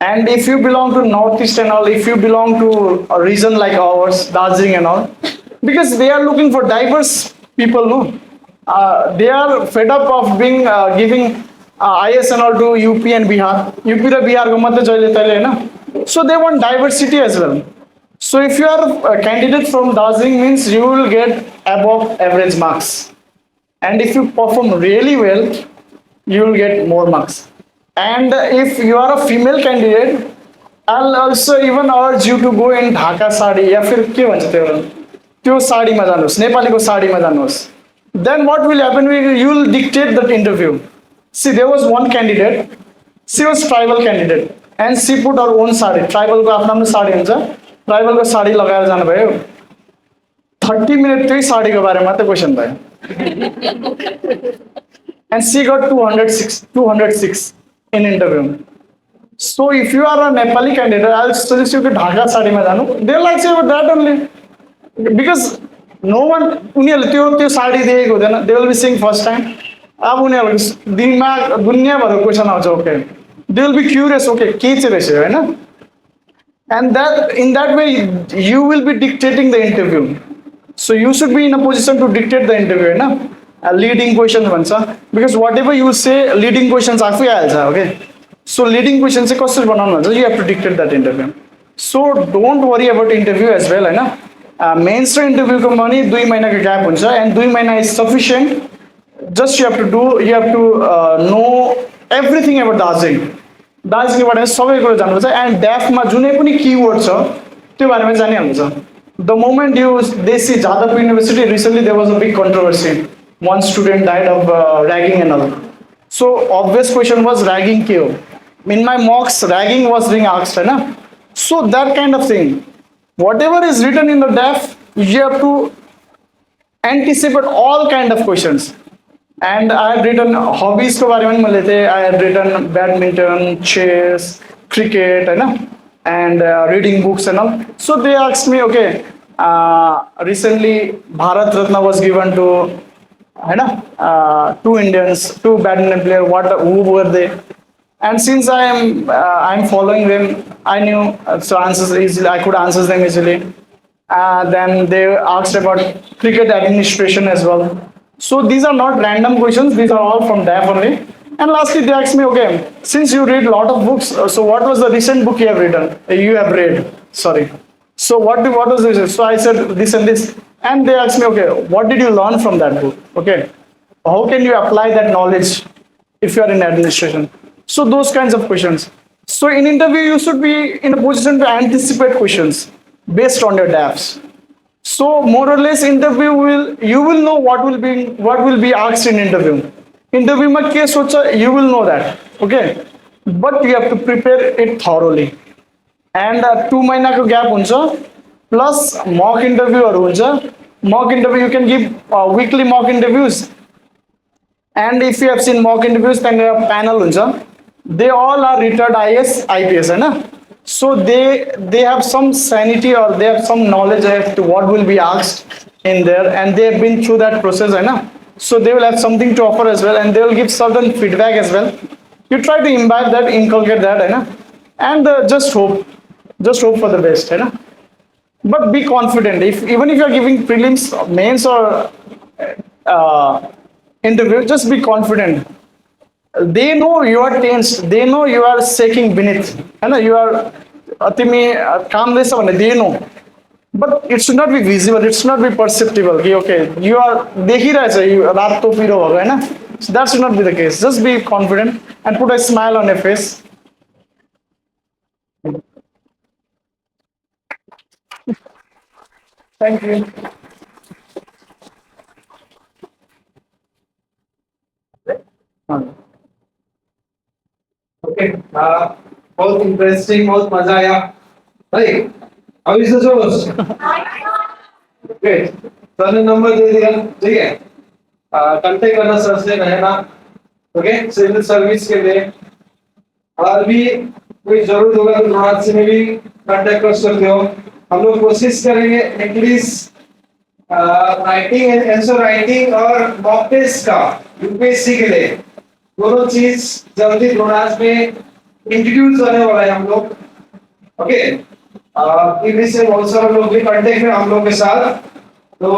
Speaker 1: And if you belong to Northeast and all, if you belong to a region like ours, Darjeeling and all, because they are looking for diverse people, no? They are fed up of being giving IS and all to UP and Bihar. UP raw Bihar को मात्र जहिले तहिले हैन. So they want diversity as well. So if you are a candidate from Darjeeling, means you will get above average marks, and if you perform really well, you will get more marks. And if you are a female candidate, I'll also even urge you to go in Dhaka sari या फिर के भन्छ त्यो साडीमा जानुहोस्, नेपालीको साडीमा जानुहोस्. Then what will happen? You will dictate that interview. See, there was one candidate. She was tribal candidate, and she put her own sari. Tribal को आफ्नो आफ्नो साडी हुन्छ. Tribal को साडी लगाएर जानु भयो. 30 मिनट त्यही साडीको बारेमा मात्र क्वेशन भयो. And she got 206 in interview. So if you are a Nepali candidate, I'll suggest you to Dhaka साडीमा जानु. They like say that only. Because no one उनीहरूले त्यो साडी दिएको हुँदैन. They will be seeing first time. अब उनीहरूको दिमाग दुनियाँभरको question आउँछ. Okay, they will be curious. Okay, के चाहिँ रहेछ हैन. And that in that way you will be dictating the interview. So you should be in a position to dictate the interview, Hahn. Leading questions भन्छ. Because whatever you say, leading questions आफै आइहाल्छ. Okay. So leading questions चाहिँ कसरी बनाउनु भन्छ, you have to dictate that interview. So don't worry about interview as well, Hahn. Mains raw interview को पनि 2 महिनाको ग्याप हुन्छ, and 2 महिना is sufficient. Just you have to know everything about Darjeeling. दार्जिलिङबाट सबै कुरा जान्नुपर्छ, and DAF मा जुनै पनि कीवर्ड छ त्यो बारेमा जानिहाल्नुहुन्छ. The moment they see Jadavpur University, recently there was a big controversy. One student died of ragging and all. So obvious question was ragging ke ho? In my mocks, ragging was being asked, है ना? So that kind of thing. Whatever is written in the DAF, you have to anticipate all kind of questions. And I had written hobbies के बारे में मिले थे. I had written badminton, chess, cricket, है ना, and reading books and all. So they asked me, okay, recently Bharat Ratna was given to, है ना, two Indians, two badminton player. What, who were they? And since I'm following them, I knew, so answers easily. I could answer them easily. Then they asked about cricket administration as well. So these are not random questions. These are all from DAF only. And lastly, they asked me, okay, since you read a lot of books, so what was the recent book you have written? You have read. Sorry. So what was this? So I said this and this. And they asked me, okay, what did you learn from that book? Okay. How can you apply that knowledge if you are in administration? So those kinds of questions. So in interview, you should be in a position to anticipate questions based on your DAFs. So more or less, you will know what will be asked in interview. Interview में क्या सोचा, you will know that. Okay, but you have to prepare it thoroughly. And 2 महीना को gap हुन्छ, plus mock interview हुन्छ. Mock interview, you can give weekly mock interviews. And if you have seen mock interviews, then there are panel huncha. They all are retired IAS, IPS, है ना. So they have some sanity, or they have some knowledge as to what will be asked in there, and they have been through that process, है ना. So they will have something to offer as well, and they will give certain feedback as well. You try to imbibe that, inculcate that, है ना, and just hope for the best, है ना. But be confident. Even if you are giving prelims, mains, or interview, just be confident. They know you are tensed. They know you are shaking beneath. है ना, you are तिमी काम रहेछ भने they know. But it should not be visible. It should not be perceptible. कि okay, you are देखिरहेछ, you रातो पिरो भएको, है ना. So that should not be the case. Just be confident and put a smile on your face. Thank you.
Speaker 4: Okay, बहुत interesting, बहुत मजा आया भाई. अभी से जोश. ओके, सर ने नंबर दे दिया, ठीक है. कांटेक्ट करना सर से रहना. ओके, सिविल सर्विस के लिए और भी कोई जरूरत होगा तो रात से में भी कांटेक्ट कर सकते हो. हम लोग कोशिश करेंगे at least writing and answer writing और मॉक टेस्ट का यूपीएससी के लिए दोनों चीज जल्दी द्रोणास में इंट्रोड्यूस होने वाला है हम लोग. ओके, इंग्लिश से बहुत सारे लोग भी कांटेक्ट में हम लोग के साथ. तो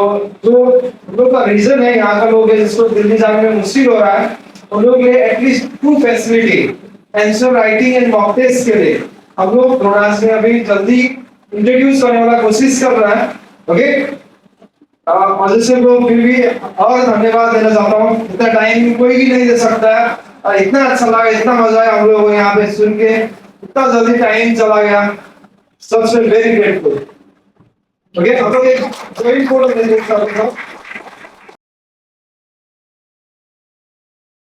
Speaker 4: जो हम लोग का रीजन है, यहाँ का लोग है जिसको दिल्ली जाने में मुश्किल हो रहा है, उन लोग लिए at least 2 facility answer writing and mock test के लिए हम लोग द्रोणास में अभी जल्दी इंट्रोड्यूस करने वाला कोशिश कर रहा है. ओके, मुझे से लोग फिर भी और धन्यवाद देना चाहता हूँ. इतना टाइम कोई भी नहीं दे सकता है, और इतना अच्छा लगा, इतना मजा आया हम लोगों को यहाँ पे सुन के. इतना जल्दी टाइम चला गया. सबसे वेरी ग्रेटफुल. ओके, हम लोग एक फोटो देख सकते हो.